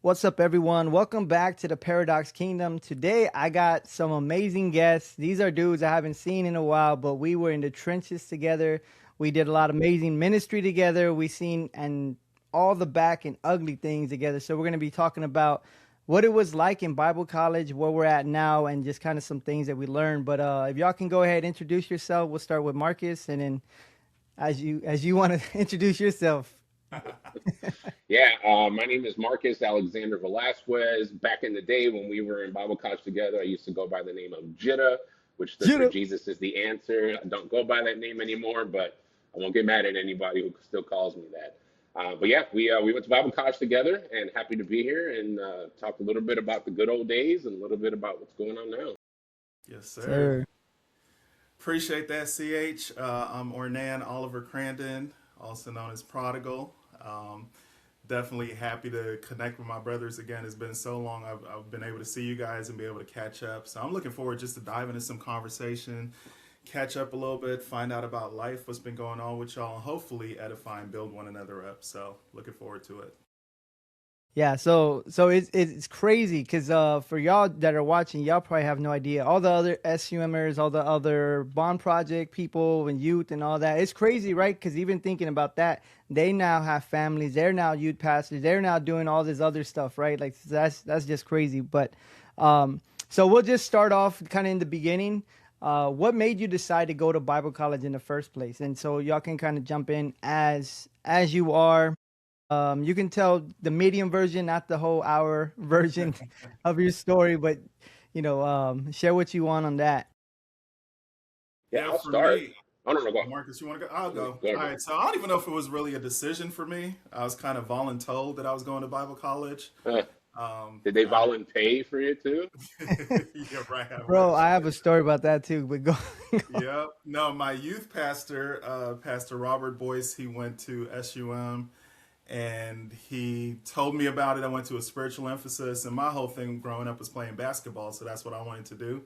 What's up, everyone? Welcome back to the Paradox Kingdom. Today, I got some amazing guests. These are dudes I haven't seen in a while, but we were in the trenches together. We did a lot of amazing ministry together. We seen and all the back and ugly things together. So we're going to be talking about what it was like in Bible college, where we're at now, and just kind of some things that we learned. But if y'all can go ahead and introduce yourself, we'll start with Marcus, and then as you want to introduce yourself. My name is Marcus Alexander Velasquez. Back in the day when we were in Bible college together, I used to go by the name of JITA, which stood for Judah. Jesus is the Answer. I don't go by that name anymore, but I won't get mad at anybody who still calls me that. We went to Bible college together, and happy to be here and talk a little bit about the good old days and a little bit about what's going on now. Yes, sir. Sir. Appreciate that, CH. I'm Ornan Oliver Crandon, also known as Prodigal. Um, Definitely happy to connect with my brothers again. It's been so long. I've been able to see you guys and be able to catch up. So I'm looking forward just to dive into some conversation, catch up a little bit, find out about life, what's been going on with y'all, and hopefully edify and build one another up. So looking forward to it. Yeah, so it's crazy because for y'all that are watching, y'all probably have no idea. All the other SUMers, all the other bond project people and youth and all that. It's crazy, right? Because even thinking about that, they now have families. They're now youth pastors. They're now doing all this other stuff, right? Like that's just crazy. But so we'll just start off kind of in the beginning. What made you decide to go to Bible college in the first place? And so y'all can kind of jump in as you are. You can tell the medium version, not the whole hour version of your story, but share what you want on that. Yeah, Yeah, I'll for start. me, Oh, no, no, go. Marcus, you want to go? I'll Go go. ahead, All bro. right. So I don't even know if it was really a decision for me. I was kind of voluntold that I was going to Bible college. Uh, did they I volunteer for you too? yeah, right. I Bro, wish. I have a story about that too, but go. Yep. No, my youth pastor, Pastor Robert Boyce, he went to SUM and he told me about it. I went to a spiritual emphasis, and my whole thing growing up was playing basketball, so that's what I wanted to do.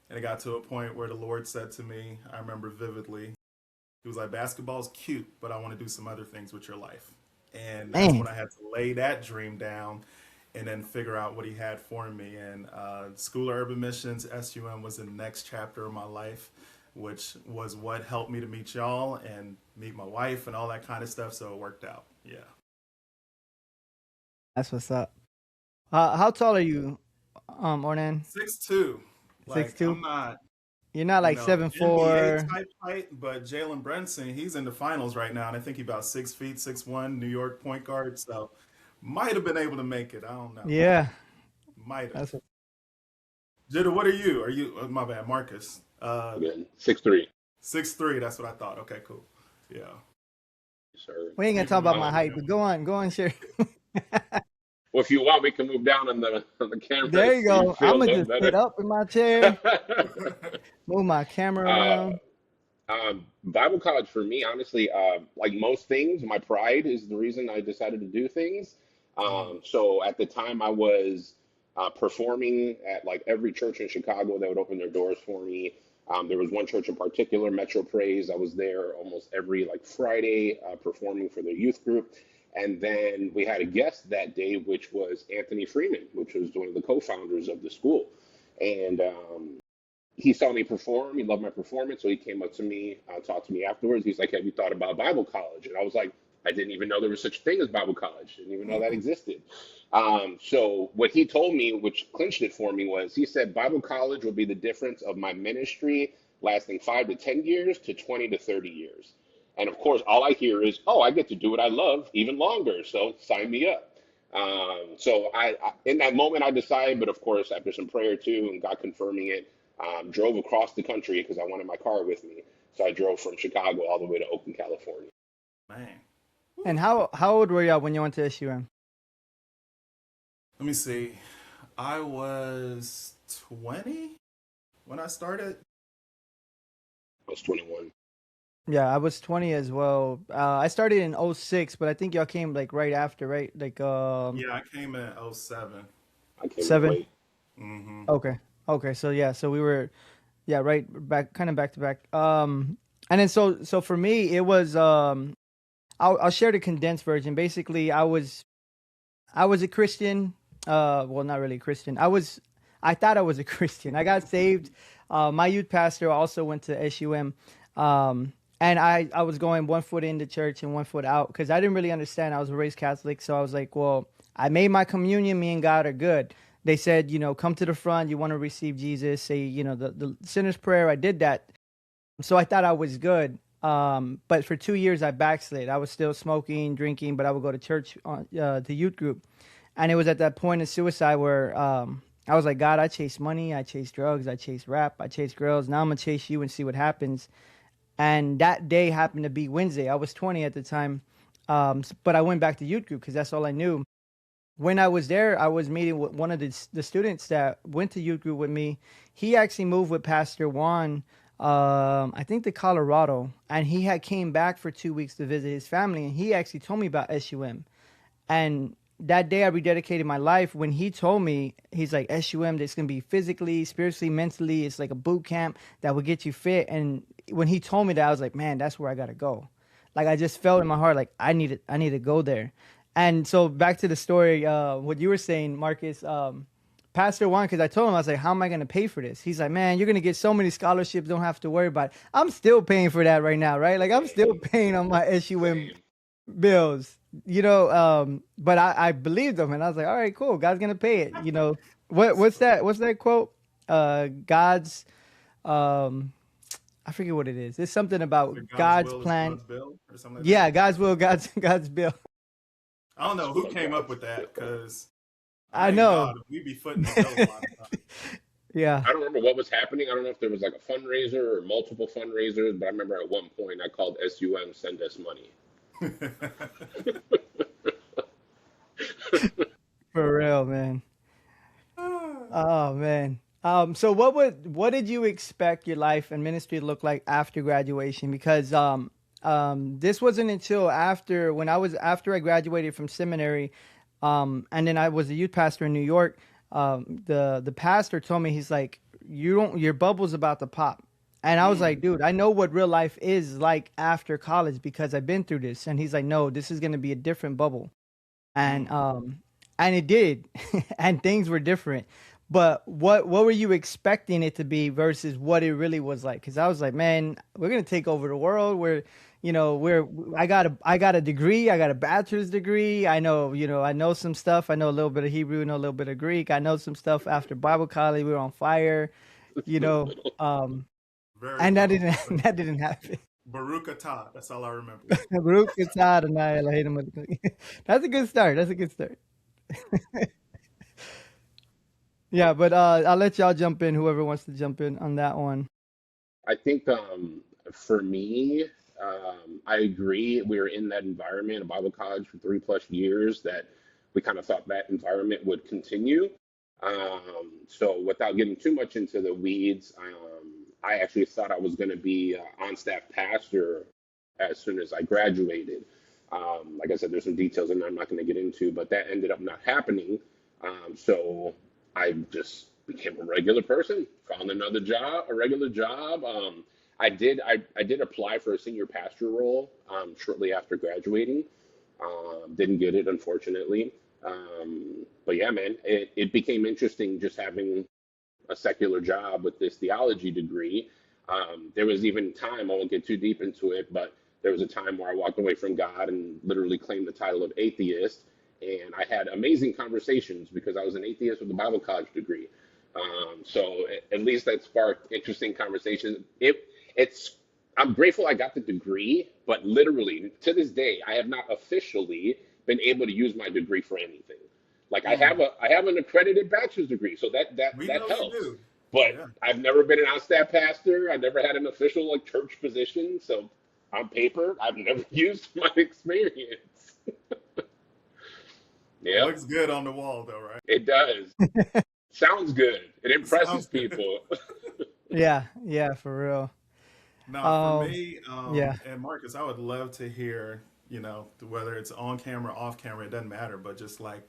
And it got to a point where the Lord said to me, I remember vividly, he was like, basketball's cute, but I want to do some other things with your life. And that's when Man, I had to lay that dream down and then figure out what he had for me. And School of Urban Missions, SUM, was the next chapter of my life, which was what helped me to meet y'all and meet my wife and all that kind of stuff. So it worked out. Yeah. that's what's up. How tall are you, Ornan? 6'2". Six Like, two. I'm not, You're not like seven NBA four. type height, but Jalen Brunson, he's in the finals right now. And I think he's about 6 feet, 6'1", New York point guard. So might have been able to make it. I don't know. Yeah, Might have. that's what, Jada, what are you? Are you, my bad, Marcus. Again, 6'3", 6'3", that's what I thought. Okay, cool. Yeah. sir. we ain't gonna talk Even about though, my height, but go on, share. Well, if you want, we can move down on the camera There you so you go. feel I'm a gonna little just sit better. up in my chair, move my camera uh, around. Bible college for me, honestly, like most things, my pride is the reason I decided to do things. Mhm. So at the time, I was performing at like every church in Chicago that would open their doors for me. There was one church in particular, Metro Praise. I was there almost every like Friday performing for their youth group. And then we had a guest that day, which was Anthony Freeman, which was one of the co-founders of the school. And he saw me perform. He loved my performance, so he came up to me, talked to me afterwards. He's like, "Have you thought about Bible college?" And I was like, "I didn't even know there was such a thing as Bible college. Didn't even know that existed." So what he told me, which clinched it for me, was he said Bible college will be the difference of my ministry lasting 5 to 10 years to 20 to 30 years. And of course, all I hear is, "Oh, I get to do what I love even longer. So sign me up." In that moment, I decided, but of course, after some prayer too, and God confirming it, drove across the country because I wanted my car with me. So I drove from Chicago all the way to Oakland, California. Man. And Whew. how old were y'all when you went to SUM? Let me see. I was 20 when I started. I was 21. Yeah, I was 20 as well. I started in '06, but I think y'all came like right after, right? Like Yeah, I came in '07. I came in seven. late. Mm-hmm. Okay. Okay. So yeah, so we were, yeah, right back, kind of back to back. And then so for me, it was I'll share the condensed version. Basically, I was a Christian. Well, not really a Christian. I thought I was a Christian. I got saved. My youth pastor also went to SUM. And I was going 1 foot into church and 1 foot out because I didn't really understand. I was raised Catholic. So I was like, well, I made my communion. Me and God are good. They said, come to the front. You want to receive Jesus. Say, the sinner's prayer. I did that. So I thought I was good. But for 2 years, I backslid. I was still smoking, drinking, but I would go to church on the youth group. And it was at that point of suicide where I was like, God, I chase money. I chase drugs. I chase rap. I chase girls. Now I'm going to chase you and see what happens. And that day happened to be Wednesday. I was 20 at the time. But I went back to youth group because that's all I knew. When I was there, I was meeting with one of the students that went to youth group with me. He actually moved with Pastor Juan, I think to Colorado. And he had came back for 2 weeks to visit his family. And he actually told me about SUM. And that day I rededicated my life. When he told me, he's like, SUM, it's going to be physically, spiritually, mentally. It's like a boot camp that will get you fit. And when he told me that, I was like, man, that's where I got to go. Like, I just felt in my heart, like, I need to go there. And so back to the story, what you were saying, Marcus, Pastor Juan, because I told him, I was like, how am I going to pay for this? He's like, man, you're going to get so many scholarships, don't have to worry about it. I'm still paying for that right now, right? Like, I'm still paying on my SUM bills, but I believed him, and I was like, all right, cool, God's going to pay it. What's that quote? God's, I forget what it is. It's something about God's plan. God's bill or something like Yeah, that. God's will, God's bill. I don't know who came up with that because I know. God, we be footing the bill a lot of times. Yeah. I don't remember what was happening. I don't know if there was like a fundraiser or multiple fundraisers, but I remember at one point I called SUM, send us money. For real, man. Oh man. So what did you expect your life and ministry to look like after graduation? Because this wasn't until after I graduated from seminary, and then I was a youth pastor in New York. The pastor told me, he's like, your bubble's about to pop. And I was like, dude, I know what real life is like after college because I've been through this. And he's like, no, this is going to be a different bubble. And it did. And things were different. But what were you expecting it to be versus what it really was like? Because I was like, man, we're going to take over the world. I got a degree. I got a bachelor's degree. I know some stuff. I know a little bit of Hebrew, know a little bit of Greek. I know some stuff after Bible college. We were on fire, and that didn't happen. Baruch atah. That's all I remember. Baruch atah Adonai Eloheinu. That's a good start. Yeah, but I'll let y'all jump in. Whoever wants to jump in on that one. I think for me, I agree. We were in that environment, a Bible college for 3+ years, that we kind of thought that environment would continue. So without getting too much into the weeds, I actually thought I was going to be on-staff pastor as soon as I graduated. Like I said, there's some details in there I'm not going to get into, but that ended up not happening. So I just became a regular person, found a regular job. I did apply for a senior pastor role shortly after graduating. Didn't get it, unfortunately. But yeah, man, it became interesting just having a secular job with this theology degree. There was even time, I won't get too deep into it, but there was a time where I walked away from God and literally claimed the title of atheist. And I had amazing conversations because I was an atheist with a Bible college degree. So at least that sparked interesting conversations. I'm grateful I got the degree, but literally to this day, I have not officially been able to use my degree for anything. Like I have an accredited bachelor's degree, so that We know you helps. do. But Yeah. I've never been an on-staff pastor. I never had an official like church position. So on paper, I've never used my experience. It Yeah, looks good on the wall, though, right? it does. Sounds good. It impresses Sounds good. people. Yeah, for real. Now, for me, Yeah. and Marcus, I would love to hear, whether it's on camera, off camera, it doesn't matter, but just like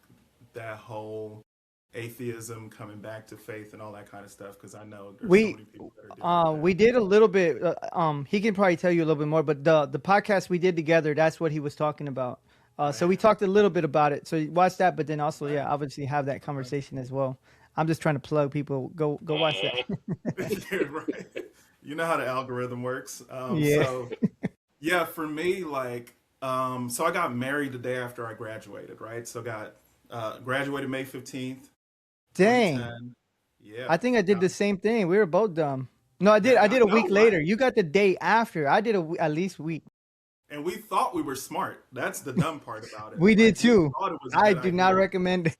that whole atheism coming back to faith and all that kind of stuff, because I know there's so We many people that are dealing with we did a little bit. He can probably tell you a little bit more, but the podcast we did together, that's what he was talking about. So we Man. talked a little bit about it. So watch that, but then also, Right. yeah, obviously have that Right. conversation as well. I'm just trying to plug people. Go watch that. Mhm. Yeah, right. You know how the algorithm works. Yeah. So yeah, for me, like, so I got married the day after I graduated, right? So got graduated May 15th, Dang. 2010. Yeah, I think I did got the same thing. We were both dumb. No, I did. man. I I did a week know, right? later. You got the day after. I did at least week. And we thought we were smart. That's the dumb part about it. We did Like we too. thought it was a I good do not idea. recommend it.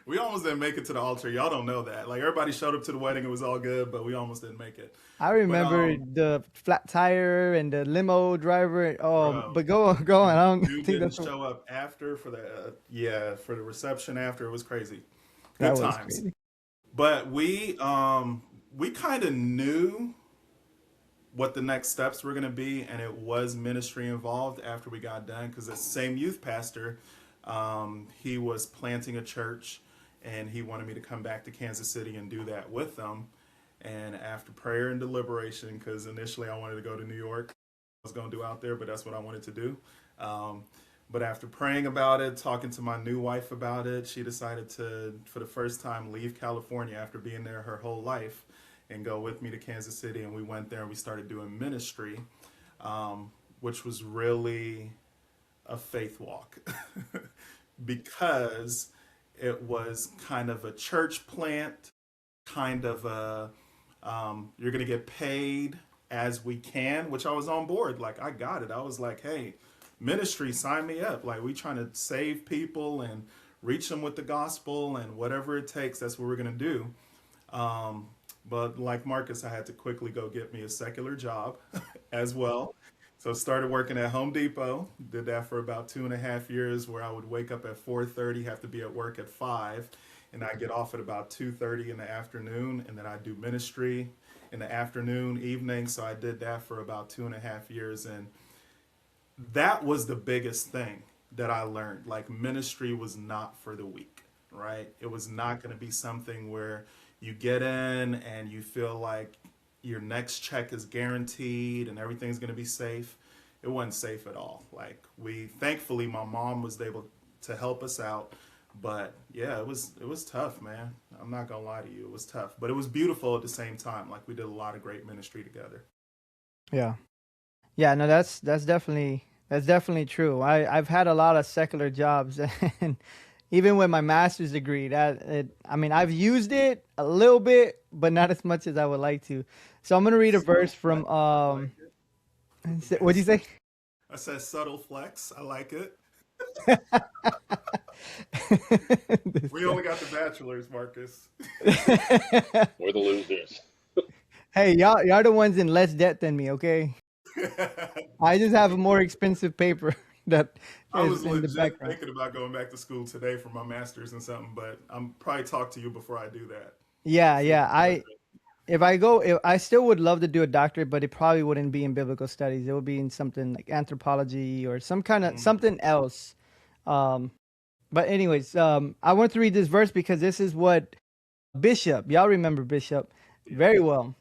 We almost didn't make it to the altar. Y'all don't know that. Like everybody showed up to the wedding, it was all good, but we almost didn't make it. I But remember the flat tire and the limo driver. Oh, bro, but go on. I don't dude think didn't that's show up after for the yeah for the reception after. It was crazy. that Good was times. crazy. But we kind of knew what the next steps were going to be, and it was ministry involved after we got done because the same youth pastor, he was planting a church, and he wanted me to come back to Kansas City and do that with them. And after prayer and deliberation, because initially I wanted to go to New York, I was going to do out there, but that's what I wanted to do. Um, but after praying about it, talking to my new wife about it, she decided to, for the first time, leave California after being there her whole life and go with me to Kansas City. And we went there and we started doing ministry, which was really a faith walk because it was kind of a church plant, kind of a you're gonna get paid as we can, which I was on board. Like I got it. I was like, hey, ministry, sign me up. Like we trying to save people and reach them with the gospel and whatever it takes. That's what we're gonna do. Um, but like Marcus, I had to quickly go get me a secular job as well. So started working at Home Depot. Did that for about 2.5 years, where I would wake up at 4:30, have to be at work at 5, and I get off at about 2:30 in the afternoon, and then I do ministry in the afternoon, evening. So I did that for about 2.5 years, and that was the biggest thing that I learned. Like ministry was not for the weak, right? It was not going to be something where you get in and you feel like your next check is guaranteed and everything's going to be safe. It wasn't safe at all. Like we, thankfully, my mom was able to help us out. But yeah, it was tough, man. I'm not gonna lie to you, it was tough, but it was beautiful at the same time. Like we did a lot of great ministry together. Yeah. Yeah. No, that's definitely true. I've had a lot of secular jobs, and even with my master's degree, I mean, I've used it a little bit, but not as much as I would like to. So I'm gonna read a Subtle verse flex, from I like it. what'd you say? I said subtle flex. I like it. This We only got the bachelors, Marcus. guy. We're the losers. Hey, y'all the ones in less debt than me, okay? I just have a more expensive paper that I is was in the legit background. thinking about going back to school today for my master's and something, but I'm probably talk to you before I do that. Yeah, See if yeah. it's worth it. If I still would love to do a doctorate, but it probably wouldn't be in biblical studies. It would be in something like anthropology or some kind of Mm, something else. Um, but anyways, I want to read this verse because this is what Bishop, y'all remember Bishop yeah. very well.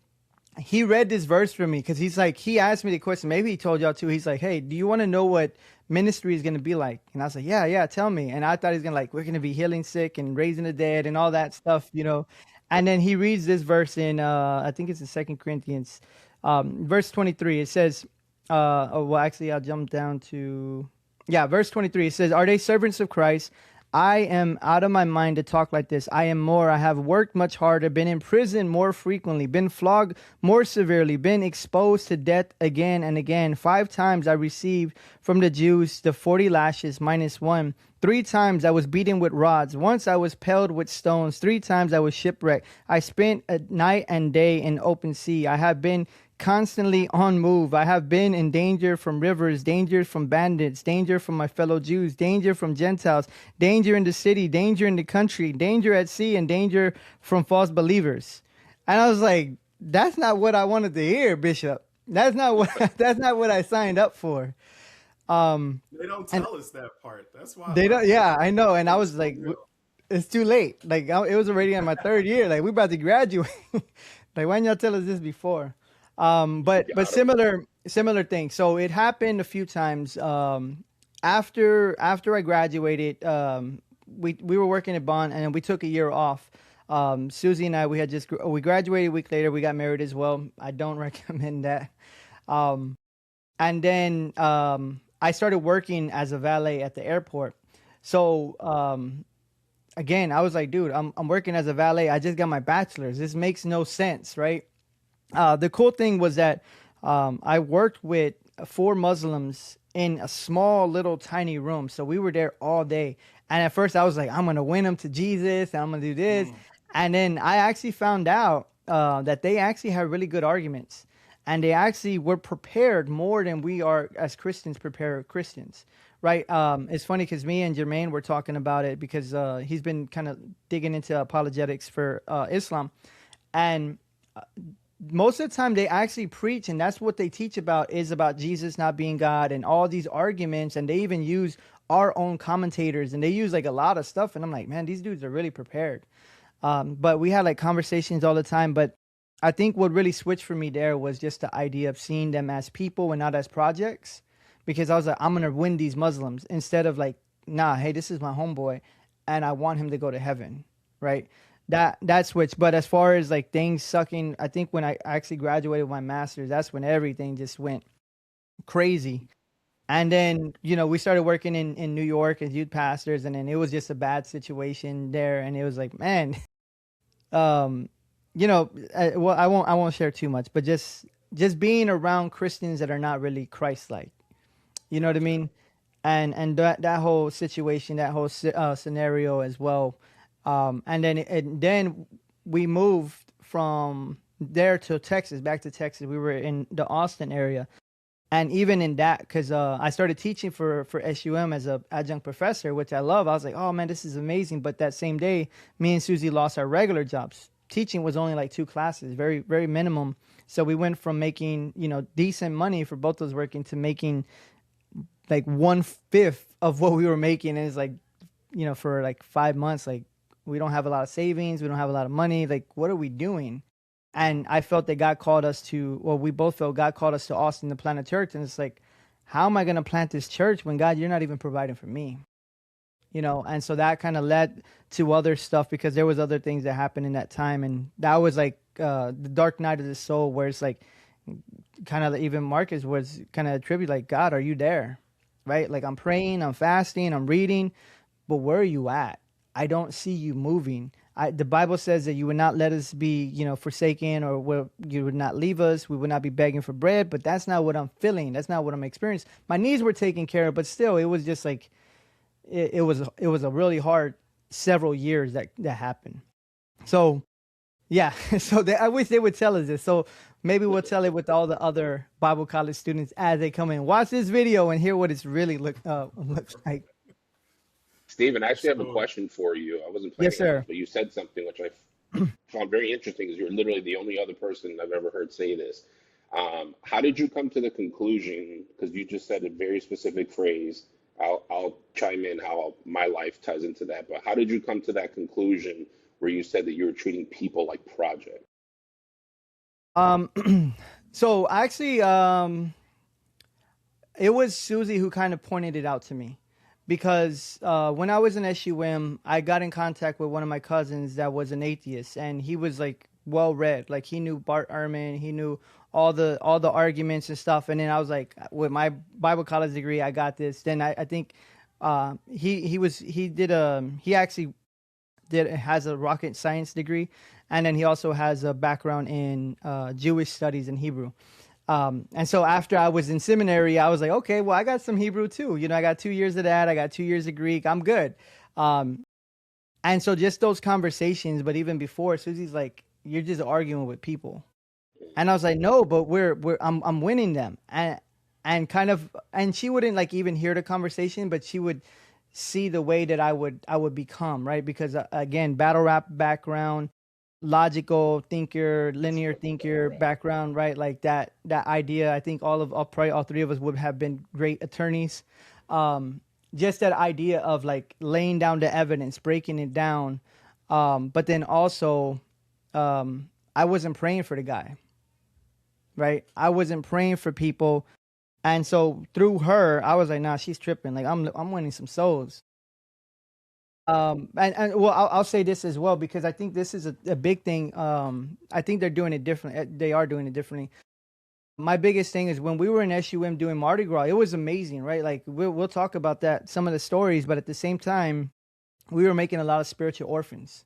He read this verse for me because he asked me the question. Maybe he told y'all too. He's like, "Hey, do you want to know what ministry is going to be like?" And I was like, "Yeah, yeah, tell me." And I thought he's gonna like, we're gonna be healing sick and raising the dead and all that stuff. And then he reads this verse in I think it's in Second Corinthians, verse 23. It says, oh well, actually, I'll jump down to verse 23. It says, "Are they servants of Christ? I am out of my mind to talk like this. I am more. I have worked much harder, been in prison more frequently, been flogged more severely, been exposed to death again and again. 5 times I received from the Jews the 40 lashes minus one. 3 times I was beaten with rods. Once I was pelted with stones. 3 times I was shipwrecked. I spent a night and day in open sea. I have been constantly on move. I have been in danger from rivers, danger from bandits, danger from my fellow Jews, danger from Gentiles, danger in the city, danger in the country, danger at sea, and danger from false believers." And I was like, that's not what I wanted to hear, Bishop. That's not what that's not what I signed up for. Um They don't and tell us that part. That's why I they love don't, it. yeah, I know. And I It's was so like, real. it's too late. Like it was already in my third year. Like we about to graduate. Like why didn't y'all tell us this before? But Got him. similar thing. So it happened a few times. after I graduated, we were working at Bond, and then we took a year off. Susie and I, we graduated a week later. We got married as well. I don't recommend that. Um, and then I started working as a valet at the airport. So again, I was like, dude, I'm working as a valet. I just got my bachelor's. This makes no sense, right? The cool thing was that I worked with four Muslims in a small little tiny room. So we were there all day. And at first I was like, I'm going to win them to Jesus and I'm going to do this. And then I actually found out that they actually had really good arguments. And they actually were prepared more than we are as Christians prepare Christians, right? It's funny because me and Jermaine were talking about it because he's been kind of digging into apologetics for Islam. And most of the time they actually preach, and that's what they teach about, is about Jesus not being God and all these arguments. And they even use our own commentators, and they use like a lot of stuff. And I'm like, man, these dudes are really prepared. But we had like conversations all the time. But I think what really switched for me there was just the idea of seeing them as people and not as projects, because I was like, I'm gonna win these Muslims instead of like, nah, hey, this is my homeboy and I want him to go to heaven, right? That switch. But as far as like things sucking, I think when I actually graduated with my master's, that's when everything just went crazy. And then, we started working in New York as youth pastors, and then it was just a bad situation there. And it was like, man, um, well, I won't share too much, but just being around Christians that are not really Christ-like, you know what I mean? And that whole situation, that whole scenario as well. And then we moved from there to Texas, back to Texas. We were in the Austin area. And even in that, because I started teaching for SUM as a adjunct professor, which I love. I was like, oh man, this is amazing. But that same day, me and Susie lost our regular jobs. Teaching was only like 2 classes, very, very minimum. So we went from making, decent money for both of us working to making like 1/5 of what we were making. And it's like, for like 5 months, like we don't have a lot of savings. We don't have a lot of money. Like, what are we doing? And I felt that God called us to, well, we both felt God called us to Austin to plant a church. And it's like, how am I going to plant this church when God, you're not even providing for me? And so that kind of led to other stuff because there was other things that happened in that time. And that was like the dark night of the soul, where it's like kind of even Marcus was kind of attributed like, God, are you there? Right? Like I'm praying, I'm fasting, I'm reading, but where are you at? I don't see you moving. The Bible says that you would not let us be, forsaken, or you would not leave us. We would not be begging for bread, but that's not what I'm feeling. That's not what I'm experiencing. My needs were taken care of, but still, it was just like, it was a really hard several years that happened. So, yeah. So I wish they would tell us this. So maybe we'll tell it with all the other Bible college students as they come in. Watch this video and hear what it's really looks like. Stephen, I actually have a So, question for you. I wasn't Yes, planning on this, sir. but you said something which I found very interesting because you're literally the only other person I've ever heard say this. How did you come to the conclusion? Because you just said a very specific phrase. I'll chime in how my life ties into that. But how did you come to that conclusion where you said that you were treating people like projects? Um, so actually, it was Susie who kind of pointed it out to me, because when I was in SUM, I got in contact with one of my cousins that was an atheist, and he was like well read, like he knew Bart Ehrman, he knew all the arguments and stuff. And then I was like, with my Bible college degree, I got this. Then I think he actually has a rocket science degree, and then he also has a background in Jewish studies and Hebrew. And so after I was in seminary, I was like, okay, well, I got some Hebrew too. I got 2 years of that. I got 2 years of Greek. I'm good. Um, and so just those conversations, but even before, Susie's like, you're just arguing with people. And I was like, no, but I'm winning them. And kind of, and she wouldn't like even hear the conversation, but she would see the way that I would become, right? Because again, battle rap background, logical thinker, linear thinker background, right? Like that idea. I think probably all three of us would have been great attorneys. Just that idea of like laying down the evidence, breaking it down. But then also, I wasn't praying for the guy, right? I wasn't praying for people And so through her, I was like, nah, she's tripping. Like I'm winning some souls. And well, I'll say this as well because I think this is a big thing. I think they're doing it different. They are doing it differently. My biggest thing is when we were in SUM doing Mardi Gras, it was amazing, right? Like we'll talk about that, some of the stories, but at the same time, we were making a lot of spiritual orphans.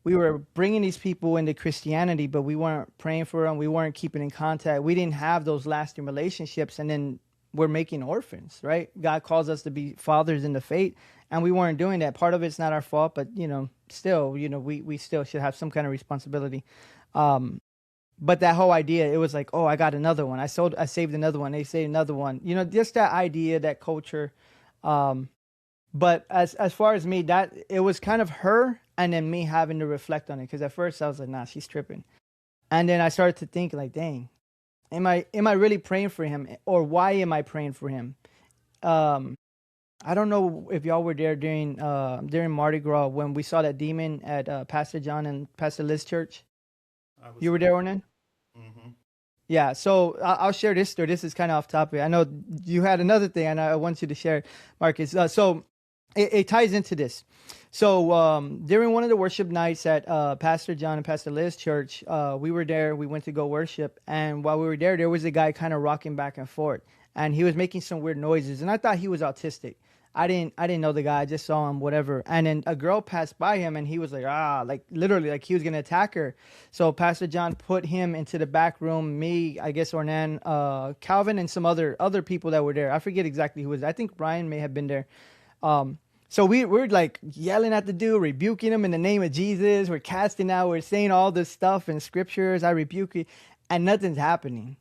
We were bringing these people into Christianity, but we weren't praying for them. We weren't keeping in contact. We didn't have those lasting relationships, and then we're making orphans, right? God calls us to be fathers in the faith, and we weren't doing that. Part of it's not our fault, but still, we still should have some kind of responsibility. But that whole idea, it was like, oh, I got another one. I saved another one. They saved another one. Just that idea, that culture. Um, but as far as me, that it was kind of her and then me having to reflect on it. Because at first I was like, nah, she's tripping. And then I started to think like, dang, am I really praying for him, or why am I praying for him? Um, I don't know if y'all were there during Mardi Gras when we saw that demon at Pastor John and Pastor Liz church. I was You were there. there, Ornan? Hmm. Yeah, so I'll share this story. This is kind of off topic. I know you had another thing, and I want you to share it, Marcus. So it ties into this. So during one of the worship nights at Pastor John and Pastor Liz church, we were there. We went to go worship, and while we were there was a guy kind of rocking back and forth, and he was making some weird noises, and I thought he was autistic. I didn't know the guy. I just saw him, whatever. And then a girl passed by him, and he was like, like literally, like he was gonna attack her. So Pastor John put him into the back room. Me, I guess Ornan, Calvin, and some other people that were there. I forget exactly who was. I think Brian may have been there. So we're like yelling at the dude, rebuking him in the name of Jesus. We're casting out. We're saying all this stuff in scriptures. I rebuke you, and nothing's happening.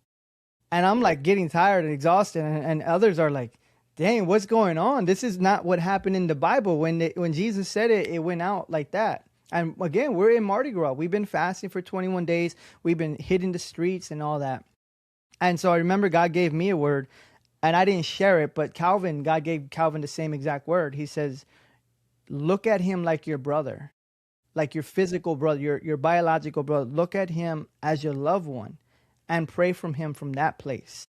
And I'm like getting tired and exhausted, and others are like, dang, what's going on? This is not what happened in the Bible. When Jesus said it, it went out like that. And again, we're in Mardi Gras. We've been fasting for 21 days. We've been hitting the streets and all that. And so I remember God gave me a word, and I didn't share it, but God gave Calvin the same exact word. He says, look at him like your brother, like your physical brother, your biological brother. Look at him as your loved one and pray from him from that place.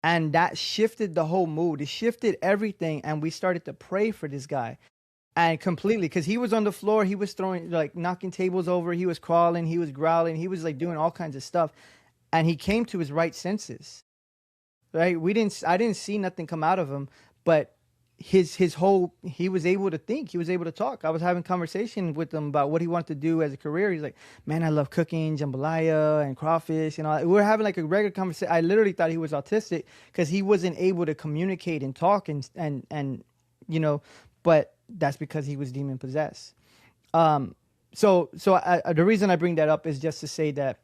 And that shifted the whole mood. It shifted everything. And we started to pray for this guy. And completely, because he was on the floor, he was throwing, like knocking tables over, he was crawling, he was growling, he was like doing all kinds of stuff. And he came to his right senses. Right? I didn't see nothing come out of him, but his whole, he was able to think, he was able to talk. I was having conversation with him about what he wanted to do as a career. He's like, man, I love cooking jambalaya and crawfish and all. We were having like a regular conversation. I literally thought he was autistic because he wasn't able to communicate and talk and you know, but that's because he was demon possessed. So the reason I bring that up is just to say that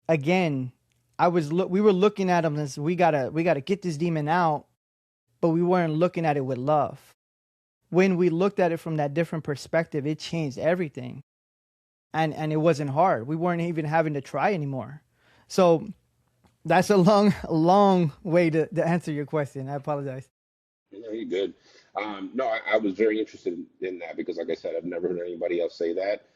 again, we were looking at him as we gotta get this demon out, but we weren't looking at it with love. When we looked at it from that different perspective, it changed everything. And it wasn't hard. We weren't even having to try anymore. So that's a long way to answer your question. I apologize. No, you're good. No, I was very interested in that because, like I said, I've never heard anybody else say that.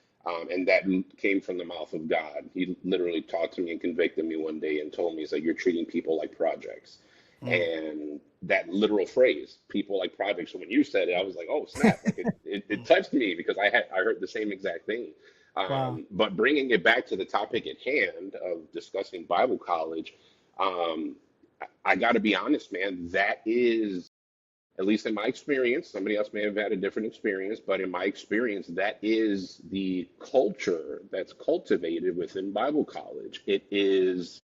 And that came from the mouth of God. He literally talked to me and convicted me one day and told me, he's like, you're treating people like projects. Mm. And that literal phrase, people like projects. So when you said it, I was like, oh, snap. Like it touched me because I heard the same exact thing. Wow. But bringing it back to the topic at hand of discussing Bible college, um, I got to be honest, man, that is, at least in my experience, somebody else may have had a different experience, but in my experience, that is the culture that's cultivated within Bible college. It is,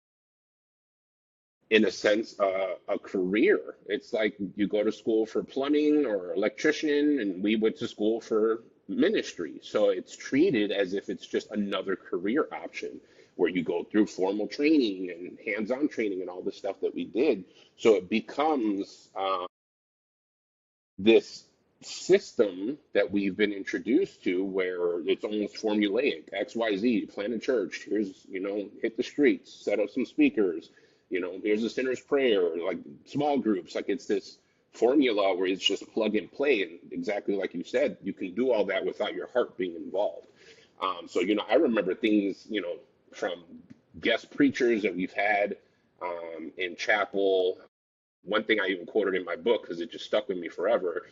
in a sense, a career. It's like you go to school for plumbing or electrician, and we went to school for ministry. So it's treated as if it's just another career option where you go through formal training and hands-on training and all the stuff that we did. So it becomes this system that we've been introduced to where it's almost formulaic. XYZ, plan a church, here's, hit the streets, set up some speakers, here's a sinner's prayer, like small groups. Like it's this formula where it's just plug and play. And exactly like you said, you can do all that without your heart being involved. So, I remember things, from guest preachers that we've had in chapel. One thing I even quoted in my book because it just stuck with me forever.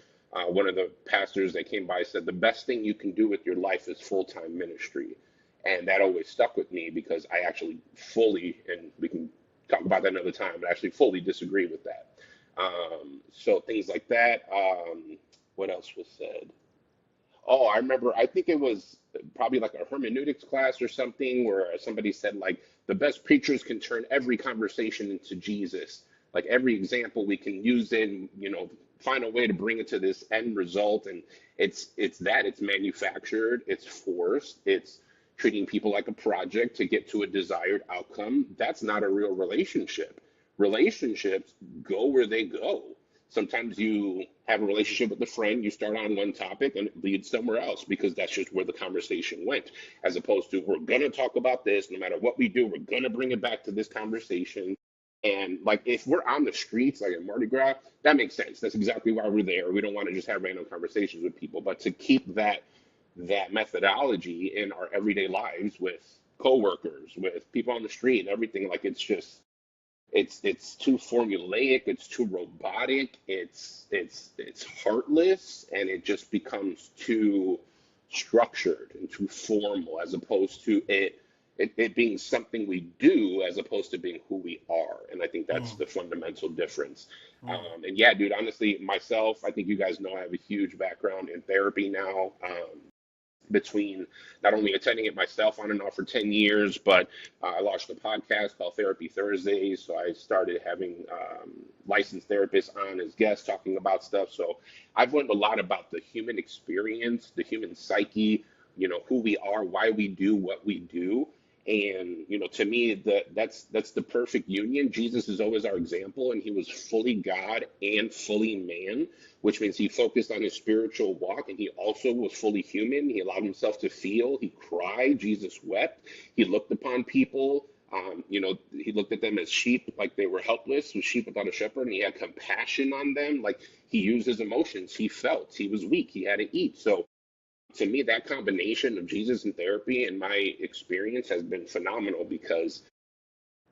One of the pastors that came by said, "The best thing you can do with your life is full time ministry." And that always stuck with me because I actually fully, and we can talk about that another time, but I actually fully disagree with that. So things like that. What else was said? Oh, I remember, I think it was probably like a hermeneutics class or something where somebody said, like, the best preachers can turn every conversation into Jesus. Like every example we can use it, and, find a way to bring it to this end result. And it's manufactured, it's forced, it's treating people like a project to get to a desired outcome. That's not a real relationship. Relationships go where they go. Sometimes you have a relationship with a friend, you start on one topic and it leads somewhere else because that's just where the conversation went, as opposed to we're going to talk about this no matter what we do, we're going to bring it back to this conversation. And like if we're on the streets, like at Mardi Gras, that makes sense. That's exactly why we're there. We don't want to just have random conversations with people, but to keep that methodology in our everyday lives with coworkers, with people on the street and everything, like it's too formulaic, it's too robotic, it's heartless, and it just becomes too structured and too formal as opposed to it being something we do as opposed to being who we are. And I think that's Mm, the fundamental difference. mm, And yeah, dude, honestly, myself, I think you guys know I have a huge background in therapy now. Between not only attending it myself on and off for 10 years, but I launched a podcast called Therapy Thursdays. So I started having licensed therapists on as guests talking about stuff. So I've learned a lot about the human experience, the human psyche, who we are, why we do what we do. And to me, that's the perfect union. Jesus is always our example, and he was fully God and fully man, which means he focused on his spiritual walk, and he also was fully human. He allowed himself to feel. He cried. Jesus wept. He looked upon people. He looked at them as sheep, like they were helpless, with sheep without a shepherd, and he had compassion on them. Like he used his emotions. He felt. He was weak. He had to eat. So to me, that combination of Jesus and therapy, in my experience, has been phenomenal because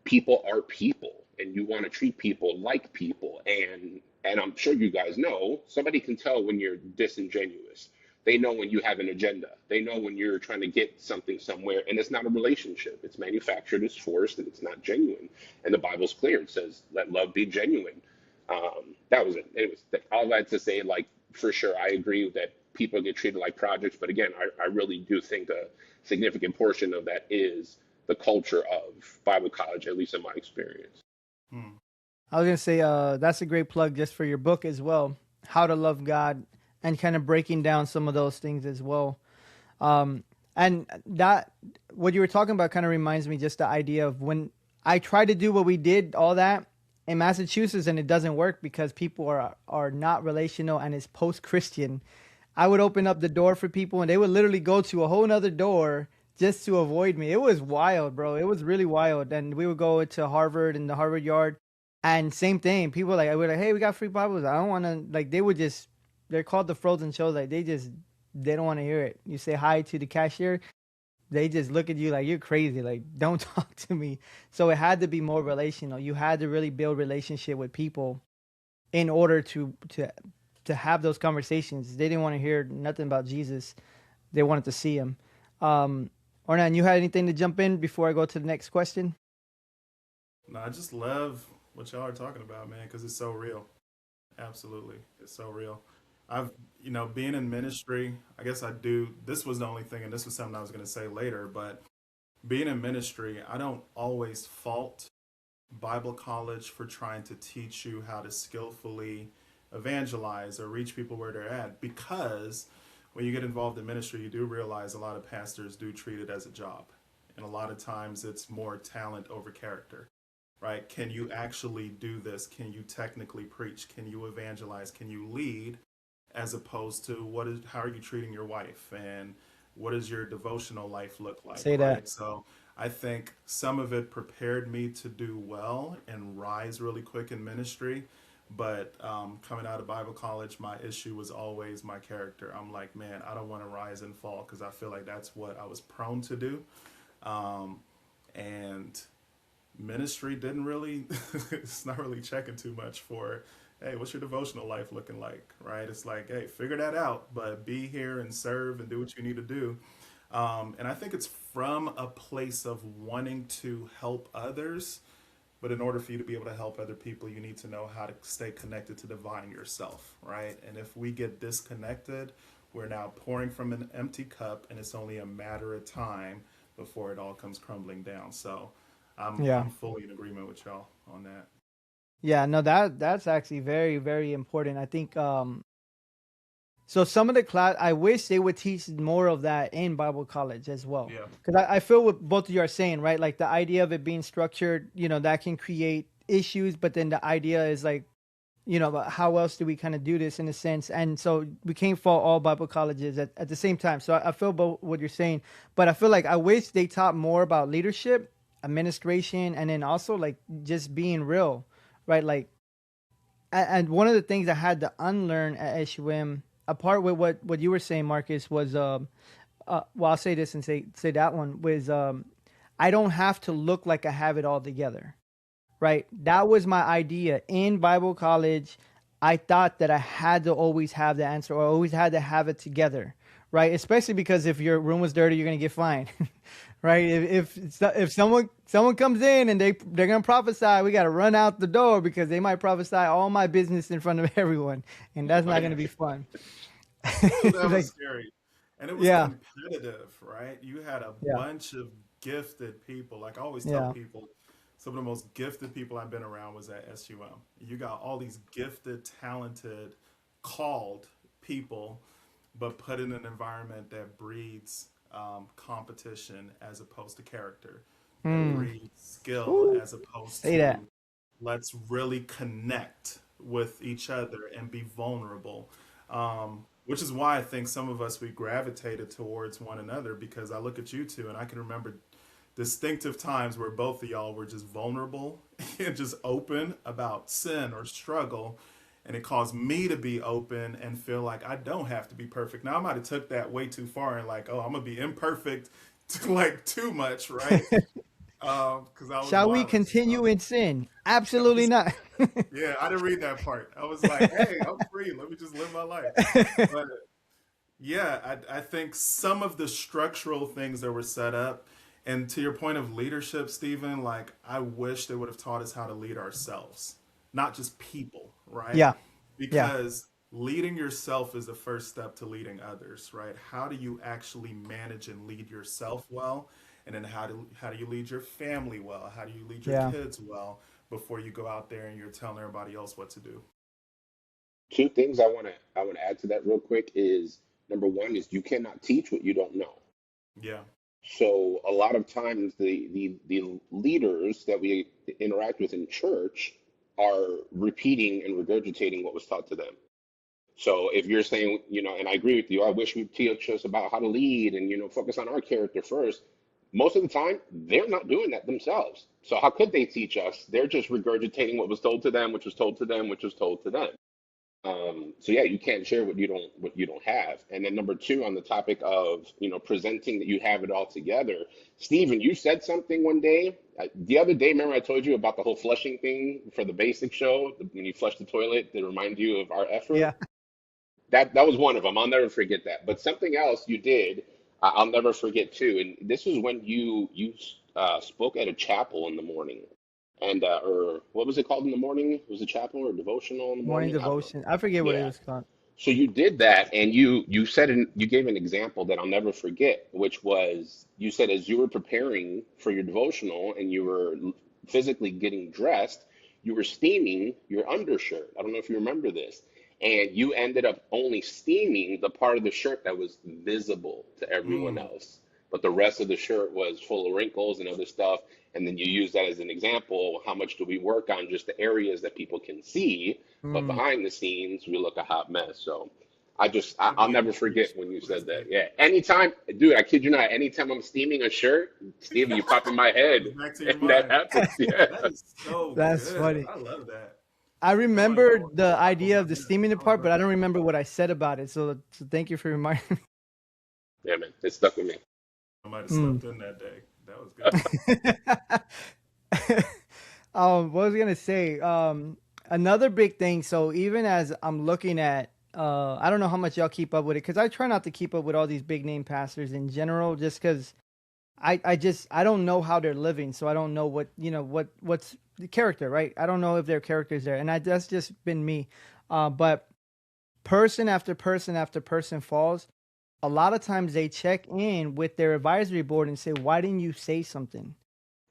people are people and you want to treat people like people. And I'm sure you guys know somebody can tell when you're disingenuous. They know when you have an agenda. They know when you're trying to get something somewhere, and it's not a relationship. It's manufactured, it's forced, and it's not genuine. And the Bible's clear. It says, "Let love be genuine." That was it. It was all that to say, like, for sure, I agree that people get treated like projects. But again, I really do think a significant portion of that is the culture of Bible college, at least in my experience. mm. I was gonna say, that's a great plug just for your book as well, How to Love God, and kind of breaking down some of those things as well. Um, and that what you were talking about kind of reminds me just the idea of when I try to do what we did, all that in Massachusetts, and it doesn't work because people are not relational and it's post Christian. I would open up the door for people and they would literally go to a whole nother door just to avoid me. It was wild, bro. It was really wild. And we would go to Harvard in the Harvard yard and same thing. People like, I would like, hey, we got free Bibles. I don't want to, like, they would just, they're called the frozen shows. Like, they don't want to hear it. You say hi to the cashier, they just look at you like you're crazy. Like, don't talk to me. So it had to be more relational. You had to really build relationship with people in order to have those conversations. They didn't want to hear nothing about Jesus. They wanted to see him. Ornan, you had anything to jump in before I go to the next question? No, I just love what y'all are talking about, man, because it's so real. Absolutely. It's so real. I've, being in ministry, I guess I do. This was the only thing, and this was something I was going to say later, but being in ministry, I don't always fault Bible college for trying to teach you how to skillfully evangelize or reach people where they're at because when you get involved in ministry, you do realize a lot of pastors do treat it as a job. And a lot of times it's more talent over character, right? Can you actually do this? Can you technically preach? Can you evangelize? Can you lead? As opposed to how are you treating your wife and what does your devotional life look like, Say that. right? So I think some of it prepared me to do well and rise really quick in ministry. But coming out of Bible college, my issue was always my character. I'm like, man, I don't want to rise and fall because I feel like that's what I was prone to do. And ministry didn't really, it's not really checking too much for, hey, what's your devotional life looking like, right? It's like, hey, figure that out, but be here and serve and do what you need to do. And I think it's from a place of wanting to help others. But in order for you to be able to help other people, you need to know how to stay connected to divine yourself, right? And if we get disconnected, we're now pouring from an empty cup, and it's only a matter of time before it all comes crumbling down. So Yeah. I'm fully in agreement with y'all on that. Yeah, no, that's actually very, very important. I think so some of the class, I wish they would teach more of that in Bible college as well. Yeah. Because I feel what both of you are saying, right? Like the idea of it being structured, that can create issues. But then the idea is like, but how else do we kind of do this in a sense? And so we can't fault all Bible colleges at the same time. So I feel about what you're saying. But I feel like I wish they taught more about leadership, administration, and then also like just being real, right? Like, and one of the things I had to unlearn at SUM, apart with what you were saying, Marcus, was well, I'll say this and say that one was I don't have to look like I have it all together, right? That was my idea in Bible college. I thought that I had to always have the answer or always had to have it together, right? Especially because if your room was dirty, you're gonna get fined, right? If someone comes in and they're gonna prophesy, we gotta run out the door because they might prophesy all my business in front of everyone, and that's not gonna be fun. Ooh, that Like, was scary. And it was yeah, competitive, right? You had a yeah, bunch of gifted people. Like I always tell yeah. people, some of the most gifted people I've been around was at SUM. You got all these gifted, talented, called people, but put in an environment that breeds competition as opposed to character, that Hmm. breeds skill Ooh, as opposed say that. to let's really connect with each other and be vulnerable. Which is why I think some of us we gravitated towards one another because I look at you two and I can remember distinctive times where both of y'all were just vulnerable and just open about sin or struggle. And it caused me to be open and feel like I don't have to be perfect. Now I might have took that way too far and like, oh, I'm gonna be imperfect to like too much, right? Because I was Shall we wild. continue in sin? Absolutely not. Yeah, I didn't read that part. I was like, hey, I'm free. Let me just live my life. But yeah, I think some of the structural things that were set up, and to your point of leadership, Stephen, like I wish they would have taught us how to lead ourselves, not just people, right? Yeah, yeah, Because leading yourself is the first step to leading others, right? How do you actually manage and lead yourself well? And then how do you lead your family well? How do you lead your yeah. kids well before you go out there and you're telling everybody else what to do? Two things I want to add to that real quick is number one is you cannot teach what you don't know. Yeah. So a lot of times the leaders that we interact with in church are repeating and regurgitating what was taught to them. So if you're saying, and I agree with you, I wish you'd teach us about how to lead and focus on our character first. Most of the time, they're not doing that themselves. So how could they teach us? They're just regurgitating what was told to them, which was told to them, which was told to them. So yeah, you can't share what you don't have. And then number two, on the topic of presenting that you have it all together, Stephen, you said something one day. The other day, remember I told you about the whole flushing thing for the basic show when you flush the toilet to remind you of our effort. Yeah. That was one of them. I'll never forget that. But something else you did, I'll never forget too. And this was when you spoke at a chapel in the morning, and or what was it called in the morning? Was it chapel or devotional in the Morning morning? I don't know. devotion. I forget what it Yeah. was called. So you did that, and you gave an example that I'll never forget, which was you said as you were preparing for your devotional and you were physically getting dressed, you were steaming your undershirt. I don't know if you remember this, and you ended up only steaming the part of the shirt that was visible to everyone Mm, else, but the rest of the shirt was full of wrinkles and other stuff. And then you use that as an example. How much do we work on just the areas that people can see? But Mm. behind the scenes, we look a hot mess. So to I'll be never forget appreciative. when you What is said that. that? Yeah. Anytime, dude, I kid you not, anytime I'm steaming a shirt, Steven, you pop in my head. It's back to your And that mind. happens. Yeah. That is so That's good. funny. I love that. I That might remember go on the top of idea my of the list. steaming the I would part, love but I don't that. remember what I said about it. So thank you for reminding me. Yeah, man. It stuck with me. I might have Mm. slept in that day. That was good. What was I gonna say? Another big thing. So even as I'm looking at, I don't know how much y'all keep up with it because I try not to keep up with all these big name pastors in general, just because I don't know how they're living, so I don't know what what's the character, right? I don't know if their character's there, and that's just been me. But person after person after person falls. A lot of times they check in with their advisory board and say, "Why didn't you say something?"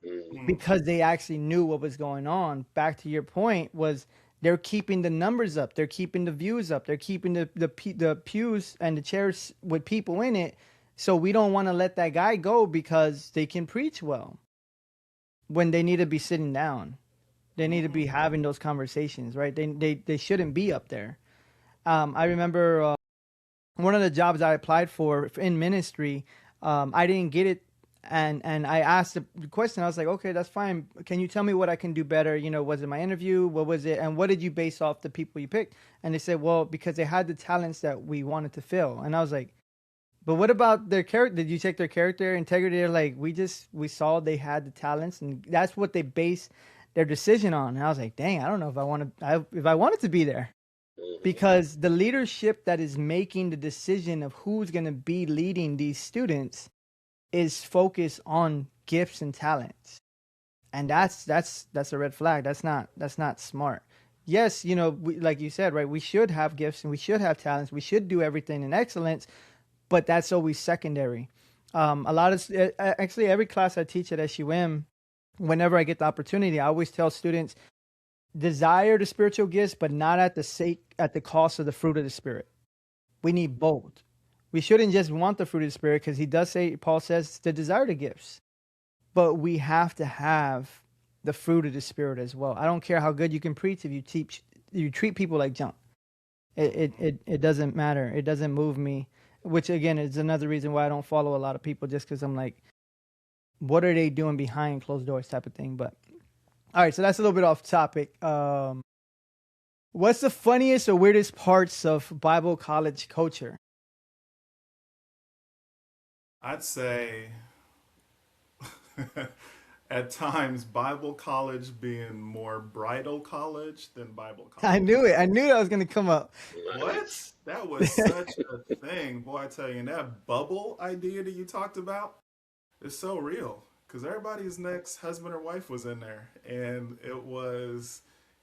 Mm. Mm. Because they actually knew what was going on. Back to your point was they're keeping the numbers up, they're keeping the views up, they're keeping the pews and the chairs with people in it. So we don't want to let that guy go because they can preach well when they need to be sitting down. They need to be having those conversations, right? They shouldn't be up there. I remember one of the jobs I applied for in ministry, I didn't get it, and I asked the question. I was like, okay, that's fine. Can you tell me what I can do better? Was it my interview? What was it? And what did you base off the people you picked? And they said, well, because they had the talents that we wanted to fill. And I was like, but what about their character? Did you check their character integrity? They're like, we saw they had the talents, and that's what they base their decision on. And I was like, dang, I don't know if if I wanted to be there, because the leadership that is making the decision of who's going to be leading these students is focused on gifts and talents, and that's a red flag. That's not smart. Yes, like you said, right, we should have gifts and we should have talents, we should do everything in excellence, but that's always secondary. A lot of actually every class I teach at SUM, whenever I get the opportunity, I always tell students, desire the spiritual gifts, but not at the cost of the fruit of the spirit. We need both. We shouldn't just want the fruit of the spirit, because he does say, Paul says, to desire the gifts, but we have to have the fruit of the spirit as well. I don't care how good you can preach if you treat people like junk. It doesn't matter. It doesn't move me, which again is another reason why I don't follow a lot of people, just because I'm like, what are they doing behind closed doors type of thing. But all right, so that's a little bit off topic. What's the funniest or weirdest parts of Bible college culture? I'd say at times Bible college being more bridal college than Bible I college. knew it. I knew that was going to come up. What? That was such a thing. Boy, I tell you, and that bubble idea that you talked about is so real. Because everybody's next husband or wife was in there. And it was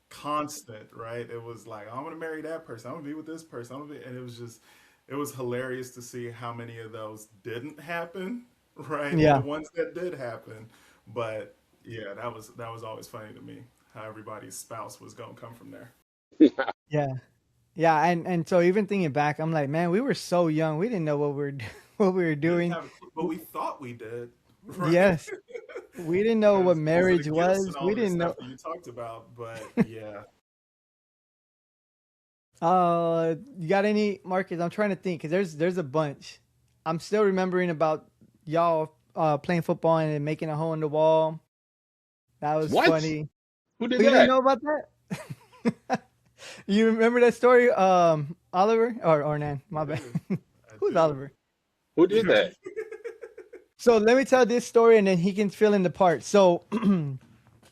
constant, right? It was like, I'm going to marry that person. I'm going to be with this person. And it was just, it was hilarious to see how many of those didn't happen, right? And the Yeah, ones that did happen. But yeah, that was always funny to me how everybody's spouse was going to come from there. yeah, yeah. And so even thinking back, I'm like, man, we were so young. We didn't know what what we were We didn't doing. have a clue, but we thought we did, right? Yes, we didn't know what Because of the marriage gifts and was. all We of the didn't know. stuff that you talked about. But yeah, You got any, Marcus? I'm trying to think, because there's a bunch. I'm still remembering about y'all playing football and making a hole in the wall. That was What? funny. Who did Oh, you didn't that? know about that? You remember that story, Oliver or Ornan? I My bad. do. I Who's do. Oliver? Who did that? So let me tell this story, and then he can fill in the parts. So,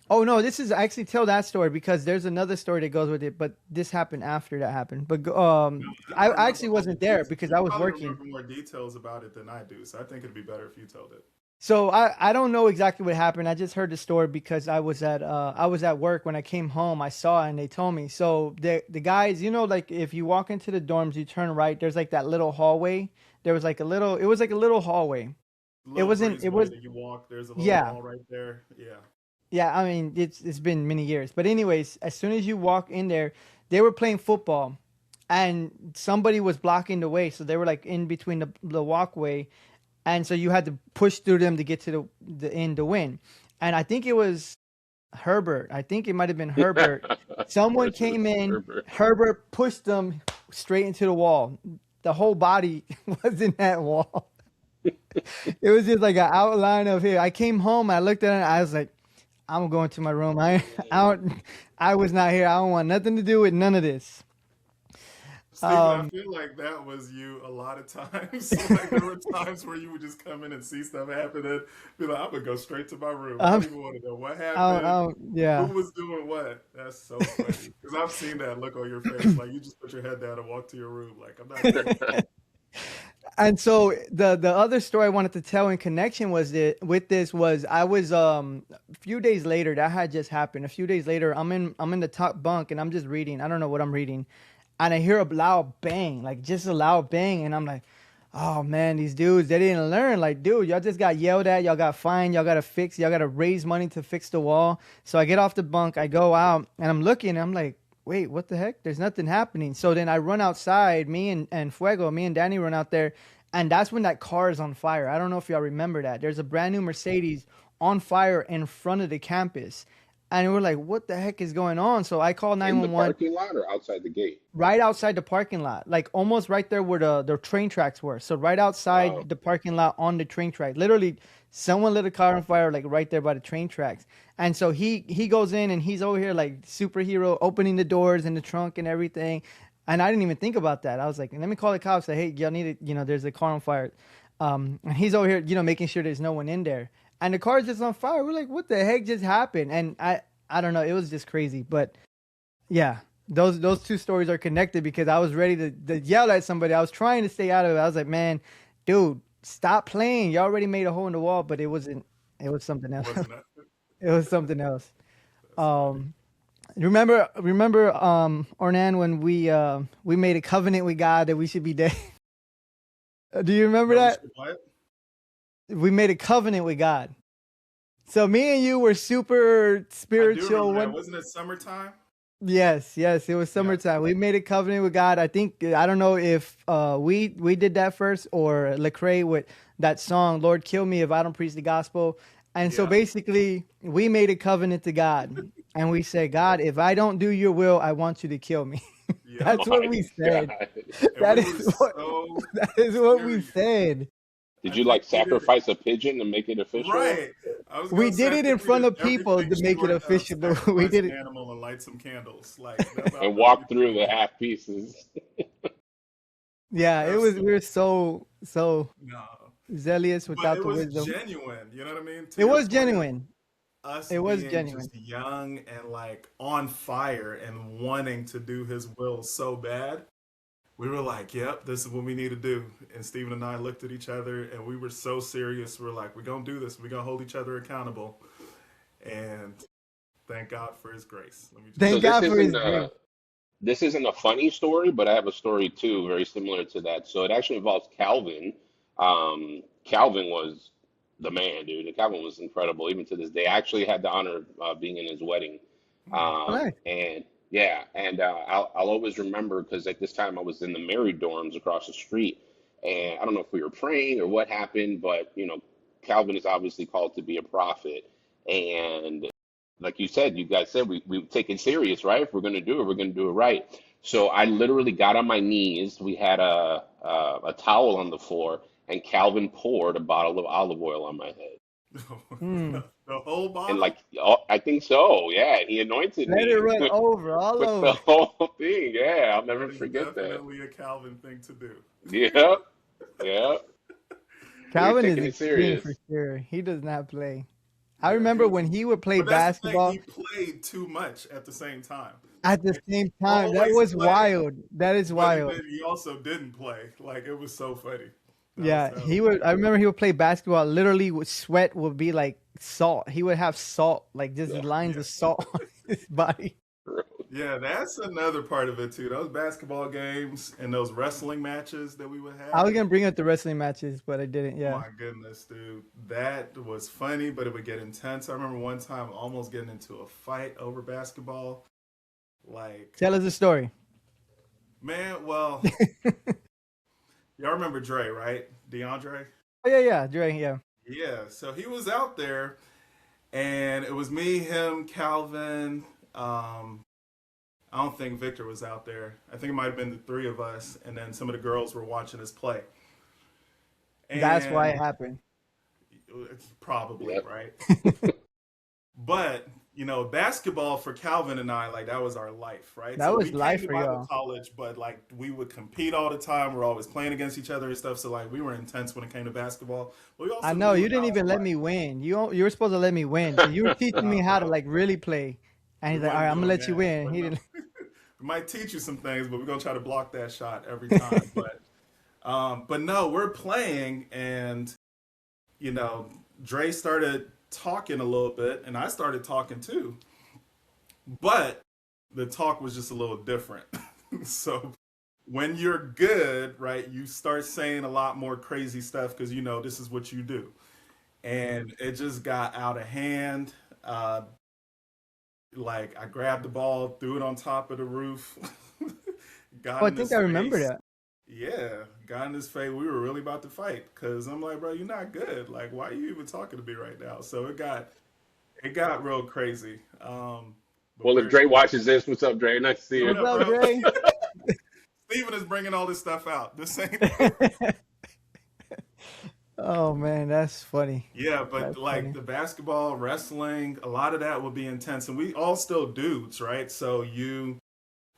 oh no, this is actually tell that story, because there's another story that goes with it, but this happened after that happened. But No, I I don't remember actually all the wasn't there details. because You I was probably working. remember more details about it than I do, so I think it'd be better if you told it. So I don't know exactly what happened. I just heard the story because I was at work. When I came home, I saw it and they told me. So the guys, like if you walk into the dorms, you turn right. There's like that little hallway. There was like a little. It was like a little hallway. It Little wasn't. It breezeway was. that you walk, there's a little Yeah. wall right there. Yeah. Yeah, I mean, it's been many years, but anyways, as soon as you walk in there, they were playing football, and somebody was blocking the way, so they were like in between the walkway, and so you had to push through them to get to the end to win. And I think it was Herbert. I think it might have been Herbert. Of Someone course it came was in. Herbert. Herbert pushed them straight into the wall. The whole body was in that wall. It was just like an outline of here. I came home. I looked at it. I was like, I'm going to my room. I don't, I was not here. I don't want nothing to do with none of this. Stephen, I Um, feel like that was you a lot of times. Like there were times where you would just come in and see stuff happen and be like, I'm gonna go straight to my room. I um, don't even want to know what happened, yeah. who was doing what. That's so funny. Because I've seen that look on your face. Like you just put your head down and walk to your room. Like, I'm not dealing with And so the other story I wanted to tell in connection was that with this was I was a few days later that had just happened. A few days later, I'm in the top bunk and I'm just reading. I don't know what I'm reading, and I hear a loud bang, like just a loud bang, and I'm like, oh man, these dudes they didn't learn. Like, dude, y'all just got yelled at, y'all got fined, y'all got to fix, y'all got to raise money to fix the wall. So I get off the bunk, I go out, and I'm looking, and I'm like, wait, what the heck? There's nothing happening. So then I run outside, me and Fuego, me and Danny run out there, and that's when that car is on fire. I don't know if y'all remember that. There's a brand new Mercedes on fire in front of the campus. And we're like, what the heck is going on? So I call In the 911 parking lot or outside the gate? right outside the parking lot, like almost right there where the train tracks were. So right Wow. outside the parking lot on the train track. Literally, someone lit a car on fire like right there by the train tracks. And so he goes in and he's over here like superhero, opening the doors and the trunk and everything. And I didn't even think about that. I was like, let me call the cops. Say, hey, y'all need to, there's a car on fire. And he's over here, making sure there's no one in there. And the car is just on fire. We're like, what the heck just happened? And I don't know. It was just crazy. But yeah, those two stories are connected because I was ready to yell at somebody. I was trying to stay out of it. I was like, man, dude, stop playing. You already made a hole in the wall, but it wasn't. It was something else. wasn't that. It was something else. That's funny. Remember, Ornan, when we made a covenant with God that we should be dead. Do you remember No, we that? should what? We made a covenant with God. So me and you were super I do spiritual. remember that. Wasn't it summertime? Yes, it was Yeah. summertime. We made a covenant with God. I don't know if we did that first or Lecrae with that song "Lord Kill Me If I Don't Preach the Gospel." And so Yeah. basically, we made a covenant to God, and we said, God, if I don't do your will, I want you to kill me. Yeah. That's what My we said. God. And That we is were what so that is what we serious. said. Did I you think like we did it. sacrifice a pigeon to make it official? Right. I was We gonna say did I it think in we front did of people everything to make it short of official, but we sacrifice did an it. animal and light some candles. Like that's how And much we walk believe through the in it. half pieces. Yeah, it was. We Absolutely. were so No. zealous But without it the was wisdom. genuine. You know what I mean? To It your was point of genuine. us It was being genuine. just young and like on fire and wanting to do his will so bad, we were like, yep, this is what we need to do. And Stephen and I looked at each other and we were so serious. We're like, we're going to do this. We're going to hold each other accountable. And thank God for his grace. Let me just So Thank say this God for that. His isn't grace. a this isn't a funny story, but I have a story too, very similar to that. So it actually involves Calvin. Calvin was the man, dude. Calvin was incredible, even to this day. I actually had the honor of being in his wedding. Mm. All right. And yeah, and I'll always remember because at this time I was in the married dorms across the street, and I don't know if we were praying or what happened, but Calvin is obviously called to be a prophet, and like you said, you guys said we take it serious, right? If we're gonna do it, we're gonna do it right. So I literally got on my knees. We had a towel on the floor, and Calvin poured a bottle of olive oil on my head. Mm. The whole And bottle? like, oh, I think so. Yeah, he anointed Let it me run over, all with the over. whole thing. Yeah, I'll That never is forget that. definitely a Calvin thing to do. Yeah, yeah. We were Calvin is taking it extreme serious. for sure. He does not play. I Yeah, he remember was. when he would play But that's the thing. basketball He played too much at the same time. at the Like he same time. That always was played, wild. That is but wild. then he also didn't play. Like it was so funny. Yeah, That was he would. I remember he would play basketball. Literally, with sweat would be like salt. He would have salt, like just Yeah, lines yeah. of salt on his body. Yeah, that's another part of it too. Those basketball games and those wrestling matches that we would I have. was gonna bring up the wrestling matches, but I didn't. Yeah, My goodness, dude. That was funny, but it would get intense. I remember one time almost getting into a fight over basketball. Like, tell us a story. man, well, y'all remember Dre, right? DeAndre? Oh yeah, Dre. Yeah. Yeah, so he was out there and it was me, him, Calvin. I don't think Victor was out there. I think it might have been the three of us, and then some of the girls were watching us play. That's why And it happened. it's probably yep. right. But basketball for Calvin and I, like that was our life, right? That So we was came life to for Bible y'all. college, but like we would compete all the time. We're always playing against each other and stuff. So like we were intense when it came to basketball. But we I also know knew you didn't how even let like me win. You were supposed to let me win because you were teaching me nah, how to bro, like really play. And we he's like, "All right, wasn't I'm gonna doing let you that. win." But He no, didn't. we might teach you some things, but we're gonna try to block that shot every time. But no, we're playing, and you know, Dre started talking a little bit, and I started talking too. But the talk was just a little different. So when you're good, right, you start saying a lot more crazy stuff because this is what you do. And it just got out of hand. Uh, like I grabbed the ball, threw it on top of the roof, got Oh, I in think his I remember face. that. Yeah, got in his face. We were really about to fight because I'm like, bro, you're not good. Like, why are you even talking to me right now? So it got real crazy. But Well, if we're Dre watches this, what's up, Dre? Nice to see you. What's what up, up, bro? Dre? Steven is bringing all this stuff out. This ain't. Oh man, that's funny. Yeah, but That's like funny. the basketball, wrestling, a lot of that will be intense, and we all still dudes, right? So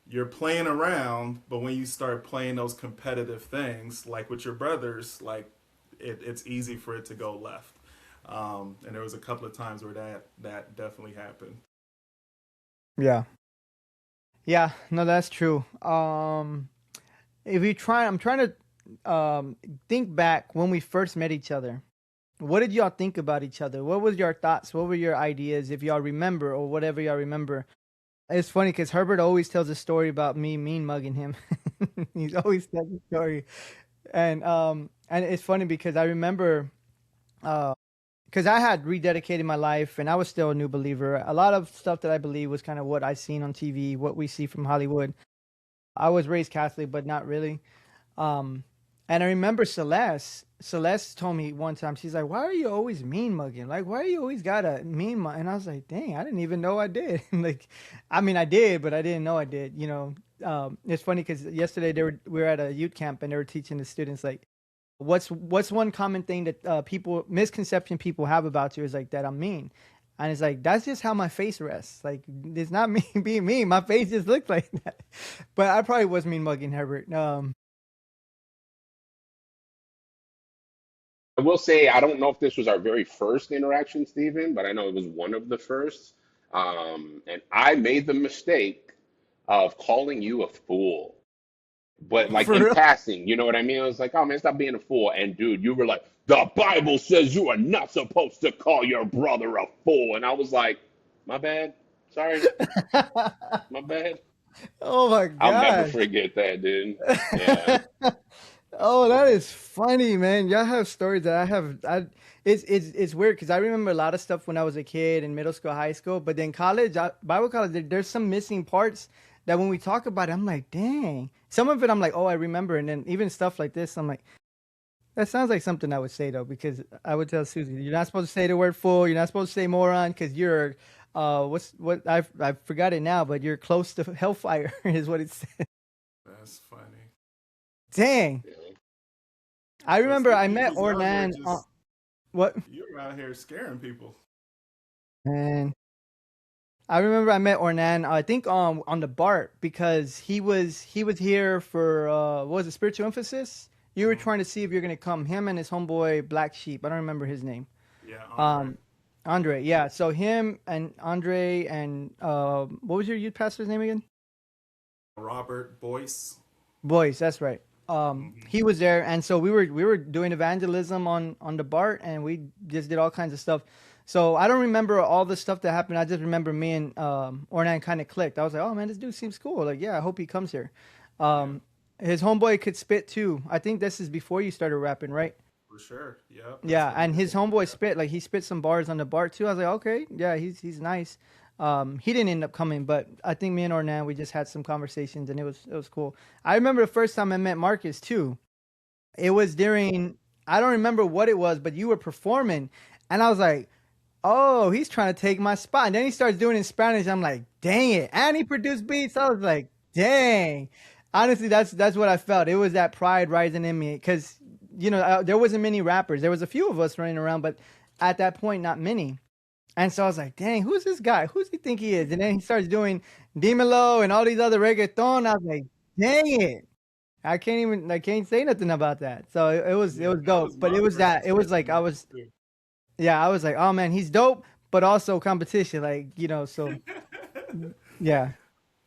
you're playing around, but when you start playing those competitive things, like with your brothers, like it's easy for it to go left. And there was a couple of times where that definitely happened. Yeah. Yeah, no, that's true. If you try, I'm trying to think back when we first met each other. What did y'all think about each other? What was your thoughts? What were your ideas, if y'all remember or whatever y'all remember? It's funny because Herbert always tells a story about me mean mugging him. He's always tells a story, and it's funny because I remember because I had rededicated my life and I was still a new believer. A lot of stuff that I believe was kind of what I seen on TV, what we see from Hollywood. I was raised Catholic, but not really. Um, and I remember Celeste. Celeste told me one time, she's like, "Why are you always mean mugging? Like, why are you always got a mean mug?" And I was like, "Dang, I didn't even know I did." Like, I mean, I did, but I didn't know I did. It's funny because yesterday we were at a youth camp and they were teaching the students like, what's one common thing that people misconception people have about you is like that I'm mean. And it's like that's just how my face rests. Like it's not me being mean. My face just looks like that. But I probably was mean mugging Herbert. I will say I don't know if this was our very first interaction, Stephen, but I know it was one of the first. And I made the mistake of calling you a fool, but like For in real. passing, you know what I mean? I was like, "Oh man, stop being a fool." And dude, you were like, "The Bible says you are not supposed to call your brother a fool," and I was like, "My bad, sorry, my bad." Oh my I'll never gosh. forget that, dude. Yeah. Oh, that is funny, man. Y'all have stories that I have. It's weird because I remember a lot of stuff when I was a kid in middle school, high school, but then college, Bible college, there's some missing parts that when we talk about it, I'm like, dang. Some of it, I'm like, oh, I remember, and then even stuff like this, I'm like, that sounds like something I would say though, because I would tell Susie, you're not supposed to say the word fool, you're not supposed to say moron, because you're, what I forgot it now, but you're close to hellfire, is what it said. That's funny. Dang. Yeah. I So remember I Stephen, you met was out here Ornan. just What? you were out here scaring people. And I remember I met Ornan. I think on the BART because he was here for what was it, spiritual emphasis. You were Hmm. trying to see if you're gonna come. Him and his homeboy Black Sheep. I don't remember his name. Yeah, Andre. Um, Andre. Yeah. So him and Andre and what was your youth pastor's name again? Robert Boyce. Boys. That's right. Hmm. He was there, and so we were doing evangelism on the BART, and we just did all kinds of stuff. So I don't remember all the stuff that happened. I just remember me and Ornan kind of clicked. I was like, oh man, this dude seems cool. Like, yeah, I hope he comes here. Yeah, Um, his homeboy could spit too. I think this is before you started rapping, right? for sure. Yep, that's Yeah, when and we his were. homeboy Yeah. spit like he spit some bars on the BART too. I was like, okay, yeah, he's nice. He didn't end up coming, but I think me and Ornan we just had some conversations and it was cool. I remember the first time I met Marcus too. It was during I don't remember what it was, but you were performing, and I was like, "Oh, he's trying to take my spot." And then he starts doing it in Spanish. I'm like, "Dang it!" And he produced beats. I was like, "Dang." Honestly, that's what I felt. It was that pride rising in me because there wasn't many rappers. There was a few of us running around, but at that point, not many. And so I was like, dang, who's this guy? Who's he think he is? And then he starts doing Dímelo and all these other reggaeton. I was like, dang it. I can't say nothing about that. So it Yeah, was that was dope. But my it was first that, it was experience like, with it too. yeah, I was like, oh man, he's dope, but also competition. Like, so yeah.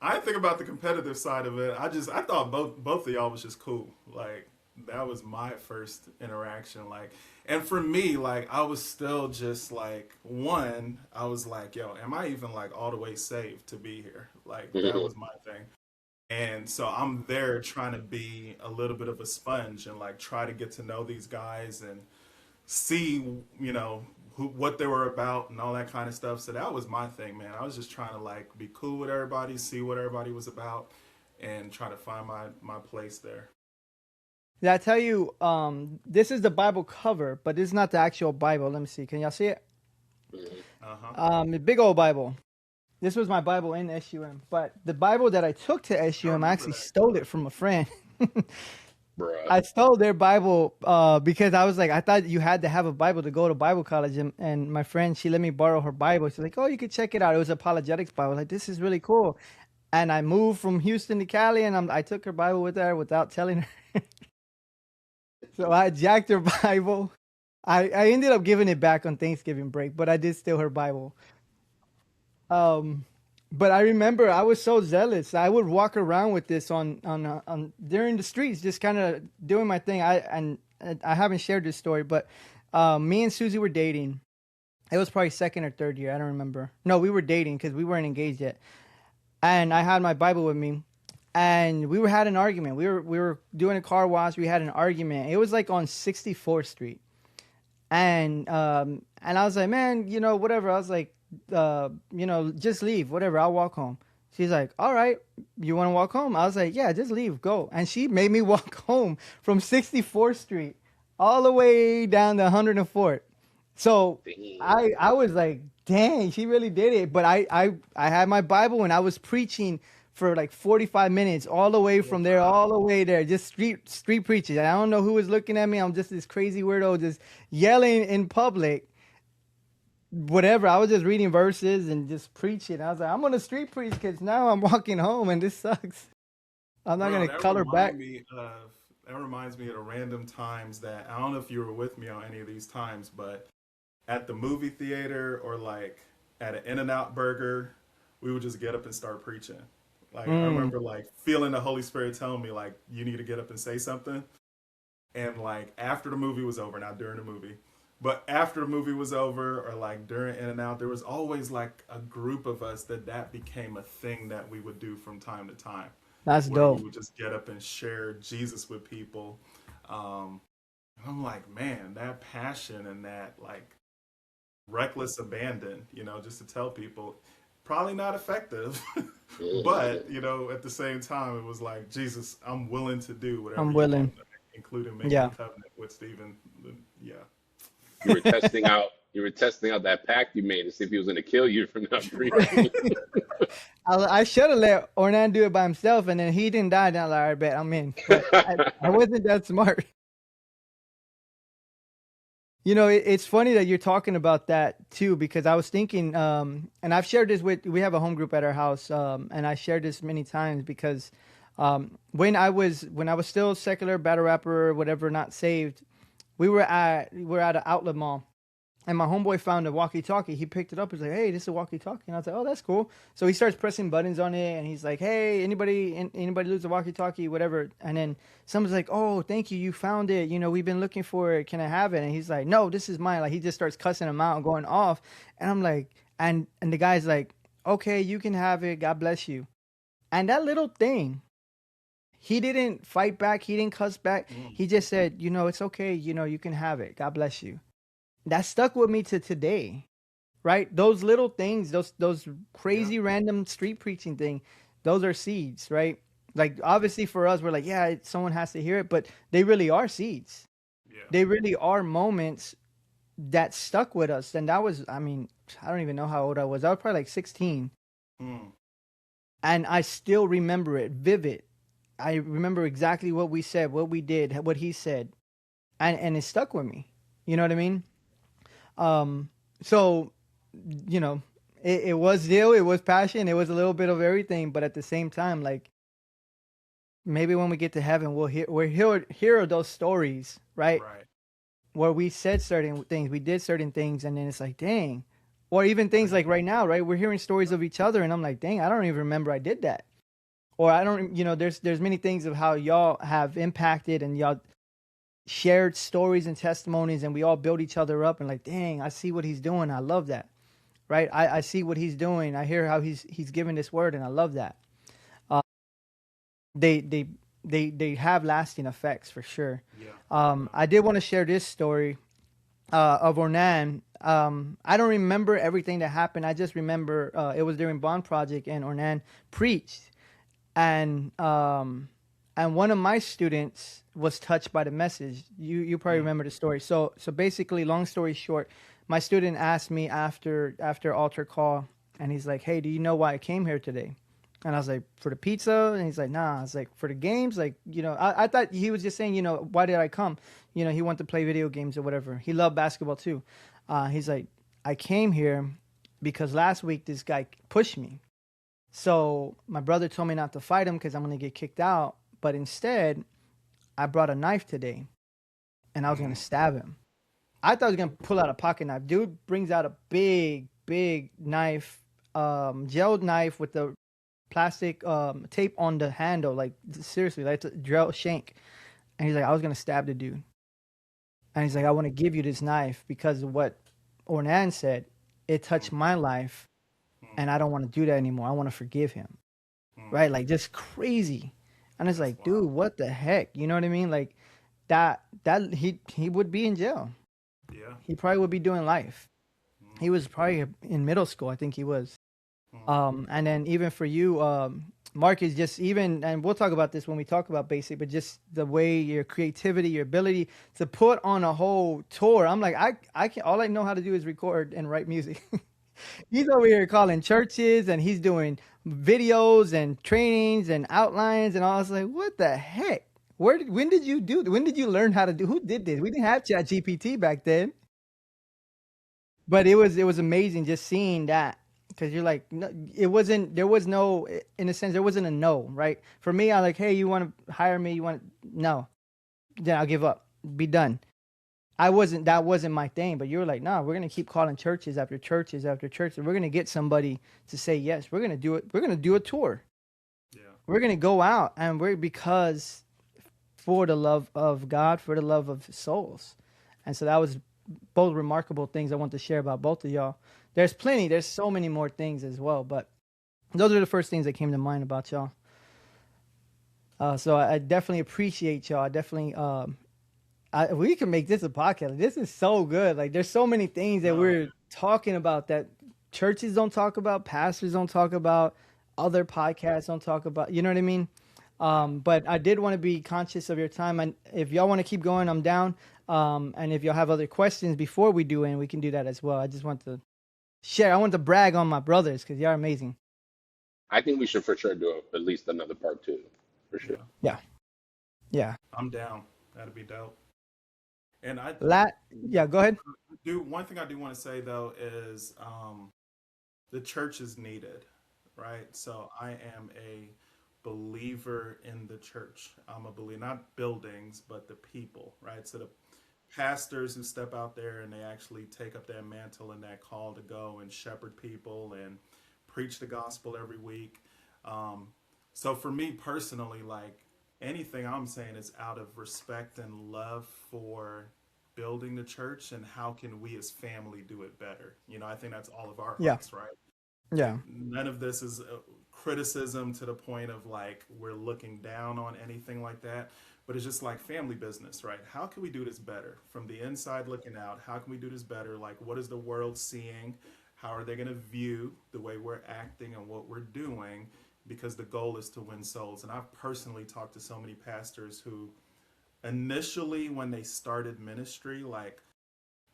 I didn't think about the competitive side of it. I thought both of y'all was just cool. Like that was my first interaction. Like, and for me, like I was still just like one. I was like, yo, am I even like all the way saved to be here? Like that Mhm. was my thing. And so I'm there trying to be a little bit of a sponge and like try to get to know these guys and see, what they were about and all that kind of stuff. So that was my thing, man. I was just trying to like be cool with everybody, see what everybody was about, and try to find my place there. Did I tell you, this is the Bible cover, but this is not the actual Bible. Let me see. Can y'all see it? Mhm. Uh huh. A big old Bible. This was my Bible in SUM, but the Bible that I took to I SUM, I remember actually that stole cover. it from a friend. Bruh. I stole their Bible because I was like, I thought you had to have a Bible to go to Bible college, and my friend, she let me borrow her Bible. She's like, oh, you could check it out. It was apologetics Bible. I was like, this is really cool. And I moved from Houston to Cali, and I took her Bible with her without telling her. So I jacked her Bible. I ended up giving it back on Thanksgiving break, but I did steal her Bible. Um, but I remember I was so zealous. I would walk around with this on during the streets, just kind of doing my thing. And I haven't shared this story, but me and Susie were dating. It was probably second or third year. I don't remember. No, we were dating because we weren't engaged yet. And I had my Bible with me, and we were had an argument. We were doing a car wash. We had an argument. It was like on 64th Street, and I was like, man, whatever. I was like, just leave, whatever. I'll walk home. She's like, all right, you want to walk home? I was like, yeah, just leave, go. And she made me walk home from 64th Street all the way down to 104th. So Damn. I was like, dang, she really did it. But I had my Bible and I was preaching for like 45 minutes all the way from there all the way there, just street preaching. I don't know who was looking at me. I'm just this crazy weirdo just yelling in public, whatever. I was just reading verses and just preaching. I was like, I'm gonna street preach because now I'm walking home and this sucks. I'm not Bro, gonna color back. that reminds me of the random times that I don't know if you were with me on any of these times, but at the movie theater or like at an In-N-Out burger, we would just get up and start preaching. Like I Mm, remember like feeling the Holy Spirit telling me like you need to get up and say something. And like after the movie was over, not during the movie, but after the movie was over or like during In-N-Out, there was always like a group of us that became a thing that we would do from time to time, that's where we dope. would just get up and share Jesus with people. Um, and I'm like, man, that passion and that like reckless abandon, just to tell people, probably not effective, but Mhm. at the same time, it was like, Jesus, I'm willing to do whatever I'm you want, willing. including making a Yeah. covenant with Stephen. Yeah. You were testing out that pact you made to see if he was gonna kill you for not preaching. Right. I should have let Ornan do it by himself, and then he didn't die. Then I was like, all right, bet I'm in. But I wasn't that smart. It's funny that you're talking about that too, because I was thinking, and I've shared this we have a home group at our house, and I shared this many times because when I was still secular battle rapper, whatever, not saved, we were at an outlet mall, and my homeboy found a walkie-talkie. He picked it up. He's like, "Hey, this is a walkie-talkie." And I was like, "Oh, that's cool." So he starts pressing buttons on it, and he's like, "Hey, anybody lose a walkie-talkie, whatever?" And then someone's like, "Oh, thank you, you found it. We've been looking for it. Can I have it?" And he's like, "No, this is mine." Like he just starts cussing him out and going off. And I'm like, and the guy's like, "Okay, you can have it. God bless you." And that little thing, he didn't fight back. He didn't cuss back. Mm, He just said, "It's okay. You can have it. God bless you." That stuck with me to today, right? Those little things, those yeah. crazy random street preaching thing, those are seeds, right? Like obviously for us, we're like, yeah, someone has to hear it, but they really are seeds. Yeah. They really are moments that stuck with us. And that was, I mean, I don't even know how old I was. I was probably like 16, Mm, and I still remember it vivid. I remember exactly what we said, what we did, what he said, and it stuck with me. You know what I mean? Um, so you know, it was zeal, it was passion, it was a little bit of everything, but at the same time, like maybe when we get to heaven, we'll hear those stories, right? Right. Where we said certain things, we did certain things, and then it's like, dang. Or even things like right now, right? We're hearing stories of each other, and I'm like, dang, I don't even remember I did that. Or I don't, there's many things of how y'all have impacted and y'all shared stories and testimonies, and we all build each other up, and like, dang, I see what he's doing. I love that, right? I see what he's doing. I hear how he's giving this word, and I love that. They they they have lasting effects for sure. Yeah. I did want to share this story of Ornan. I don't remember everything that happened. I just remember it was during Bond Project, and Ornan preached, and one of my students was touched by the message. You probably remember the story. So basically, long story short, my student asked me after altar call, and he's like, "Hey, do you know why I came here today?" And I was like, "For the pizza?" And he's like, "Nah." I was like, "For the games?" Like, I thought he was just saying, why did I come? He wanted to play video games or whatever. He loved basketball too. He's like, "I came here because last week this guy pushed me. So my brother told me not to fight him because I'm gonna get kicked out. But instead, I brought a knife today, and I was gonna stab him. I thought I was gonna pull out a pocket knife. Dude brings out a big, big knife, gelled knife with the plastic tape on the handle. Like seriously, like it's a drill shank. And he's like, I was gonna stab the dude. And he's like, I want to give you this knife because of what Ornan said. It touched my life, and I don't want to do that anymore. I want to forgive him." Right? Like just crazy. And it's like, dude, what the heck? You know what I mean? Like that he would be in jail. Yeah. He probably would be doing life. He was probably in middle school, I think he was. And then even for you, Mark, is just even, and we'll talk about this when we talk about basic, but just the way your creativity, your ability to put on a whole tour. I'm like, I can all I know how to do is record and write music. He's over here calling churches, and he's doing videos and trainings and outlines, and I was like, what the heck? When did you when did you learn how to do? Who did this? We didn't have Chat GPT back then. But it was amazing just seeing that, because you're like, no, it wasn't, there was no, in a sense there wasn't a no, right? For me, I like, hey, you want to hire me? You want, no, then I'll give up, be done. That wasn't my thing. But you were like, nah, we're gonna keep calling churches after churches after churches. We're gonna get somebody to say yes. We're gonna do it. We're gonna do a tour. Yeah. We're gonna go out, and we're because for the love of God, for the love of souls. And so that was both remarkable things I want to share about both of y'all. There's plenty. There's so many more things as well, but those are the first things that came to mind about y'all. So I definitely appreciate y'all. I definitely we can make this a podcast. This is so good. Like there's so many things that we're talking about that churches don't talk about, pastors don't talk about, other podcasts don't talk about. You know what I mean? But I did want to be conscious of your time, and if y'all want to keep going, I'm down. And if y'all have other questions before we do end, we can do that as well. I just want to share. I want to brag on my brothers because y'all are amazing. I think we should for sure do at least another part two, for sure. Yeah. Yeah, yeah. I'm down. That'd be dope. And Yeah. Go ahead. do one thing I do want to say though is the church is needed, right? So I am a believer in the church. I'm a believer, not buildings, but the people, right? So the pastors who step out there and they actually take up that mantle and that call to go and shepherd people and preach the gospel every week. Um, so for me personally, like anything I'm saying is out of respect and love for building the church and how can we as family do it better. I think that's all of our Yeah, hearts, right? yeah, None of this is criticism to the point of like we're looking down on anything like that, but it's just like family business, right? How can we do this better from the inside looking out? How can we do this better? Like what is the world seeing? How are they going to view the way we're acting and what we're doing? Because the goal is to win souls. And I've personally talked to so many pastors who initially when they started ministry, like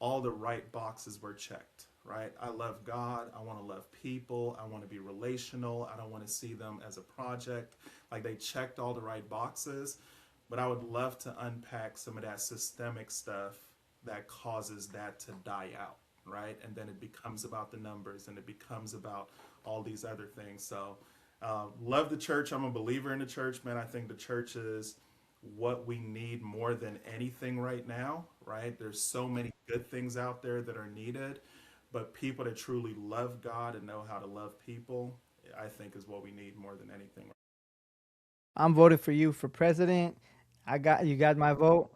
all the right boxes were checked, right? I love God. I want to love people. I want to be relational. I don't want to see them as a project. Like they checked all the right boxes, but I would love to unpack some of that systemic stuff that causes that to die out, right? And then it becomes about the numbers, and it becomes about all these other things. So, love the church. I'm a believer in the church, man. I think the church is what we need more than anything right now, right? There's so many good things out there that are needed, but people that truly love God and know how to love people, I think is what we need more than anything. I'm voting for you for president. You got my vote.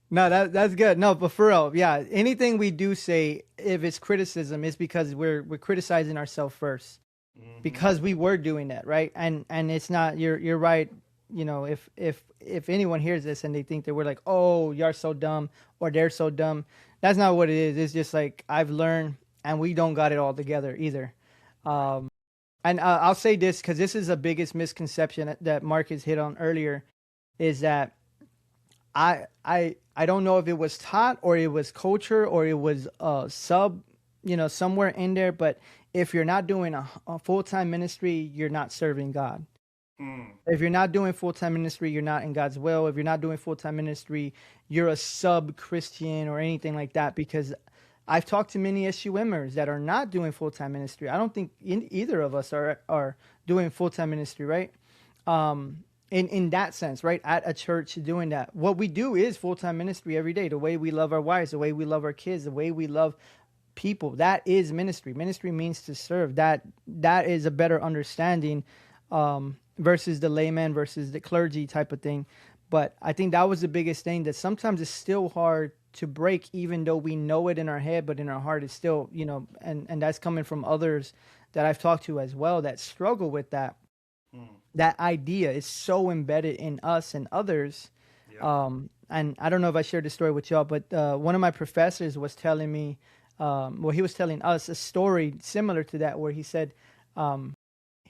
No, that's good. No, but for real, yeah. Anything we do say, if it's criticism, is because we're criticizing ourselves first, Hmm. because we were doing that, right? And it's not. You're right. You know, if anyone hears this and they think that we're like, oh, you're so dumb, or they're so dumb, that's not what it is. It's just like I've learned, and we don't got it all together either. Right. And I'll say this because this is the biggest misconception that Marcus hit on earlier, is that I don't know if it was taught or it was culture or it was sub, somewhere in there. But if you're not doing a full time ministry, you're not serving God. Mm. If you're not doing full time ministry, you're not in God's will. If you're not doing full time ministry, you're a sub Christian or anything like that. Because I've talked to many SUMers that are not doing full time ministry. I don't think either of us are doing full time ministry, right? In that sense, right? At a church doing that. What we do is full time ministry every day. The way we love our wives, the way we love our kids, the way we love people. That is ministry. Ministry means to serve. That is a better understanding, versus the layman versus the clergy type of thing. But I think that was the biggest thing, that sometimes it's still hard to break, even though we know it in our head, but in our heart it's still, and that's coming from others that I've talked to as well that struggle with that. Mm. That idea is so embedded in us and others. Yep. And I don't know if I shared the story with y'all, but one of my professors was telling me, well, he was telling us a story similar to that, where he said,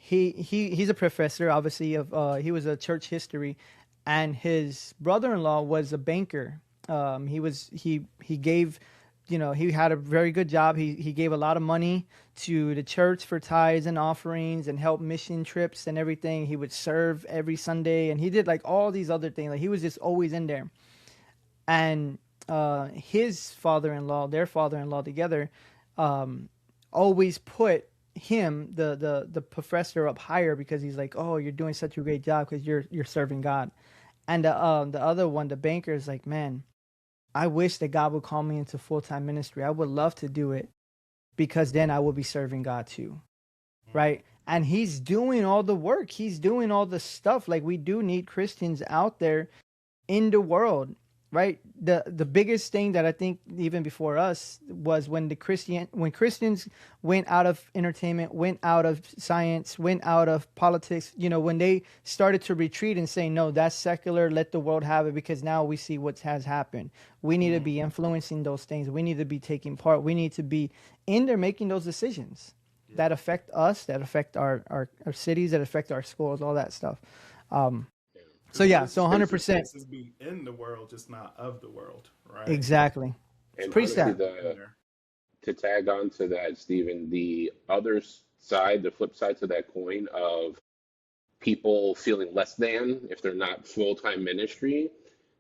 he's a professor, obviously, of he was a church history, and his brother-in-law was a banker. He gave, he had a very good job. He gave a lot of money to the church for tithes and offerings and help mission trips and everything. He would serve every Sunday, and he did like all these other things. Like he was just always in there. And his father-in-law, their father-in-law together, always put him, the professor, up higher, because he's like, oh, you're doing such a great job because you're serving God. And the other one, the banker, is like, man, I wish that God would call me into full-time ministry. I would love to do it, because then I will be serving God too. Right? And he's doing all the work. He's doing all the stuff. Like, we do need Christians out there in the world, right? The biggest thing that I think even before us was when Christians went out of entertainment, went out of science, went out of politics, when they started to retreat and say, no, that's secular, let the world have it, because now we see what has happened. We need to be influencing those things. We need to be taking part. We need to be in there making those decisions that affect us, that affect our cities, that affect our schools, all that stuff. So yeah, so 100%. Is be in the world, just not of the world, right? Exactly. It's And pretty honestly, sad. the to tag on to that, Stephen, the other side, the flip side to that coin of people feeling less than if they're not full-time ministry,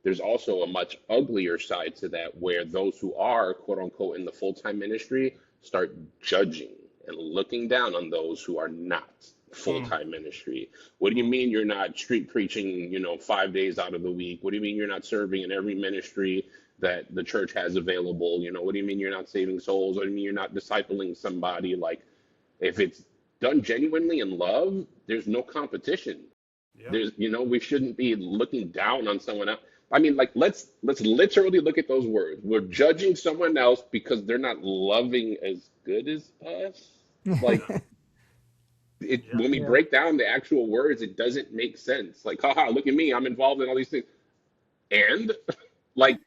there's also a much uglier side to that, where those who are quote unquote in the full-time ministry start judging and looking down on those who are not Mm. full-time ministry. What do you Mm. mean you're not street preaching, 5 days out of the week? What do you mean you're not serving in every ministry that the church has available? What do you mean you're not saving souls? What do you mean you're not discipling somebody? Like, if it's done genuinely in love, there's no competition. Yep. We shouldn't be looking down on someone else. I mean, like, let's literally look at those words. We're judging someone else because they're not loving as good as us. Like, Yeah. Yeah. when we Yeah. break down the actual words, it doesn't make sense. Like, haha, look at me, I'm involved in all these things. And like,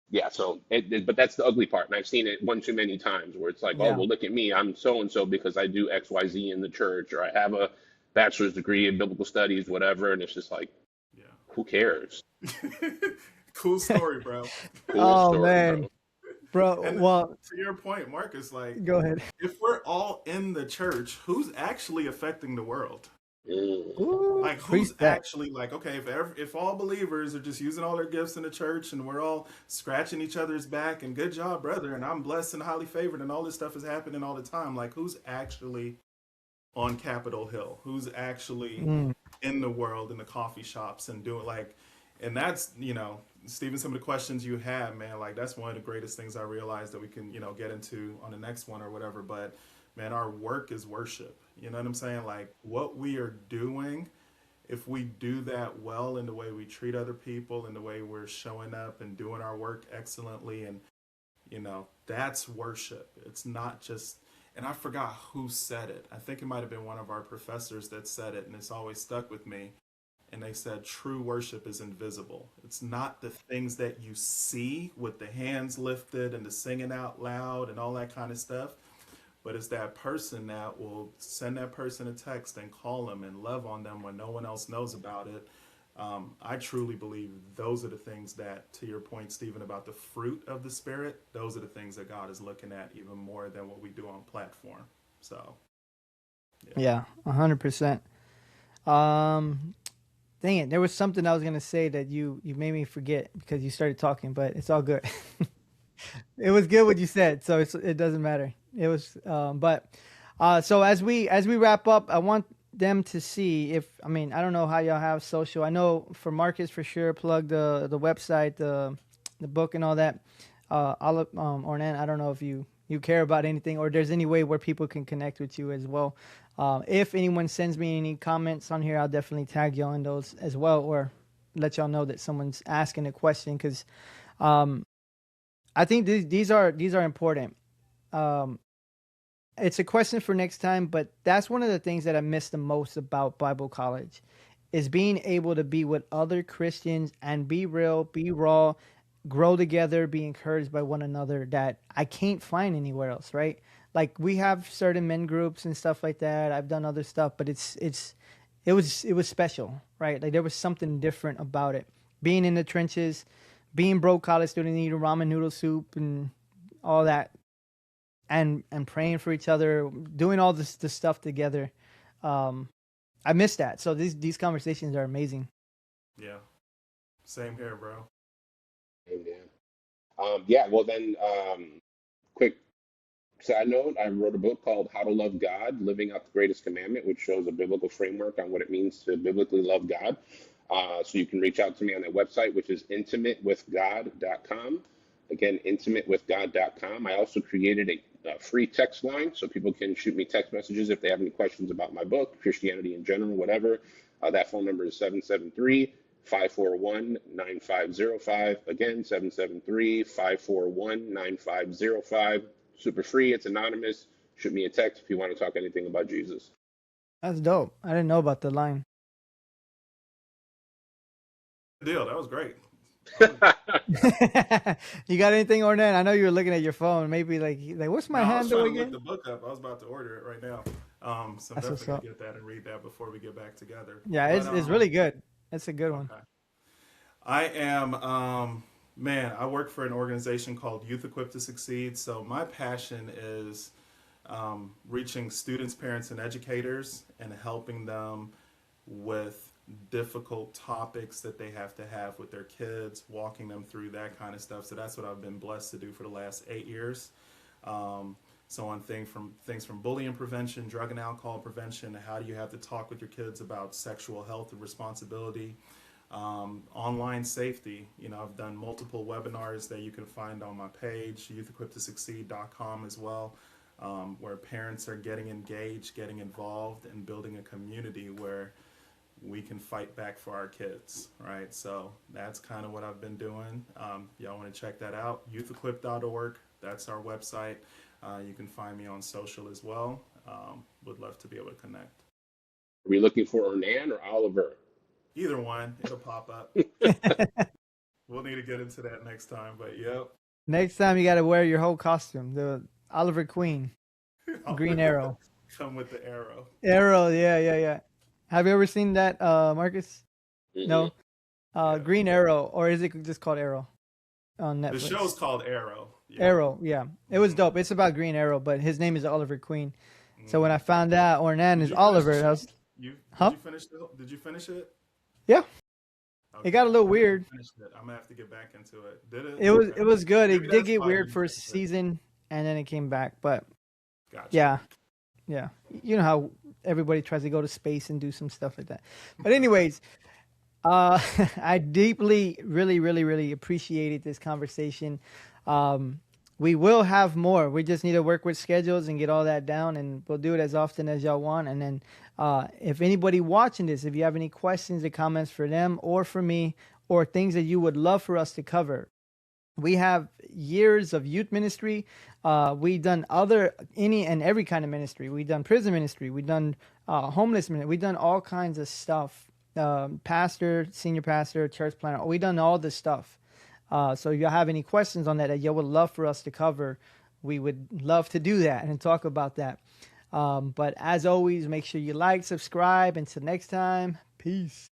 yeah, so but that's the ugly part, and I've seen it one too many times, where it's like, oh, Yeah. well, look at me, I'm so and so because I do XYZ in the church, or I have a bachelor's degree in biblical studies, whatever, and it's just like, who cares? Yeah. Cool story, bro. Cool Oh story, man, bro. bro. And Well, to your point, Marcus, like, go ahead. if we're all in the church, who's actually affecting the world? Mm. Ooh, Like, preach who's that. actually like, okay, if all believers are just using all their gifts in the church and we're all scratching each other's back and good job, brother, and I'm blessed and highly favored and all this stuff is happening all the time, like, who's actually on Capitol Hill? Who's actually Mm, in the world in the coffee shops and doing like, and that's, Stephen, some of the questions you have, man, like that's one of the greatest things I realized that we can, get into on the next one or whatever. But man, our work is worship. You know what I'm saying? Like what we are doing, if we do that well in the way we treat other people, in the way we're showing up and doing our work excellently, and that's worship. It's not just, and I forgot who said it. I think it might have been one of our professors that said it, and it's always stuck with me. And they said, true worship is invisible. It's not the things that you see with the hands lifted and the singing out loud and all that kind of stuff, but it's that person that will send that person a text and call them and love on them when no one else knows about it. I truly believe those are the things that, to your point, Stephen, about the fruit of the Spirit, those are the things that God is looking at even more than what we do on platform. So, yeah. yeah, 100%. Um, Dang it, there was something I was gonna say that you made me forget because you started talking, but it's all good. It was good what you said, so it doesn't matter. It was, so as we wrap up, I want them to see if I mean I don't know how y'all have social. I know for Marcus for sure, plug the website, the book and all that. Ornan, I don't know if you care about anything or there's any way where people can connect with you as well. If anyone sends me any comments on here, I'll definitely tag y'all in those as well, or let y'all know that someone's asking a question because I think these are important. Um, it's a question for next time, but that's one of the things that I miss the most about Bible college is being able to be with other Christians and be real, be raw, grow together, be encouraged by one another that I can't find anywhere else, right? Like we have certain men groups and stuff like that. I've done other stuff, but it was special, right? Like there was something different about it. Being in the trenches, being broke college student eating ramen noodle soup and all that and praying for each other, doing all this stuff together. Um, I miss that. So these conversations are amazing. Yeah. Same here, bro. Amen. Yeah, well then, quick side note, I wrote a book called How to Love God, Living Out the Greatest Commandment, which shows a biblical framework on what it means to biblically love God. So you can reach out to me on that website, which is intimatewithgod.com. Again, intimatewithgod.com. I also created a free text line so people can shoot me text messages if they have any questions about my book, Christianity in general, whatever. That phone number is 773-541-9505. Again, 773-541-9505. Super free. It's anonymous. Shoot me a text if you want to talk anything about Jesus. That's dope. I didn't know about the line. Deal. That was great. I was, You got anything, Ornan? I know you were looking at your phone. Maybe like what's my no, I was handle trying to look again? the book up. I was about to order it right now. So I'm That's definitely what's gonna up. get that and read that before we get back together. Yeah, But it's really good. It's a good one. okay, I am man. I work for an organization called Youth Equipped to Succeed. So my passion is reaching students, parents, and educators, and helping them with difficult topics that they have to have with their kids, walking them through that kind of stuff. So that's what I've been blessed to do for the last 8 years. So on things from bullying prevention, drug and alcohol prevention, how do you have to talk with your kids about sexual health and responsibility, online safety. I've done multiple webinars that you can find on my page, youthequippedtosucceed.com as well, where parents are getting engaged, getting involved, and building a community where we can fight back for our kids, right? So that's kind of what I've been doing. Y'all want to check that out, youthequipped.org. That's our website. You can find me on social as well. Would love to be able to connect. Are we looking for Ornan or Oliver? Either one, it'll pop up. We'll need to get into that next time, but yep. Next time you got to wear your whole costume, the Oliver Queen, Green Arrow. Come with the arrow. Arrow, yeah, yeah, yeah. Have you ever seen that, Marcus? Mm-mm. No. Yeah. Green Arrow, or is it just called Arrow on The show's Netflix? called Arrow. Yeah. Arrow, yeah. It was dope. It's about Green Arrow, but his name is Oliver Queen. So when I Mm. found out Ornan Did is you finish the Oliver, I was show? You Huh? did you finish it? Yeah. It Okay, got a little I never weird. finished it. I'm gonna have to get back into it. Did it? It Okay. was good. Maybe It did that's get why I weird didn't for a finish it. season, and then it came back. But Gotcha. yeah, yeah. You know how everybody tries to go to space and do some stuff like that. But anyways, uh, I deeply, really, really, really appreciated this conversation. Um, we will have more. We just need to work with schedules and get all that down, and we'll do it as often as y'all want. And then, if anybody watching this, if you have any questions or comments for them or for me, or things that you would love for us to cover, we have years of youth ministry. We've done any and every kind of ministry. We've done prison ministry. We've done homeless ministry. We've done all kinds of stuff. Pastor, senior pastor, church planner. We've done all this stuff. So if you have any questions on that you would love for us to cover, we would love to do that and talk about that. But as always, make sure you like, subscribe. Until next time, peace.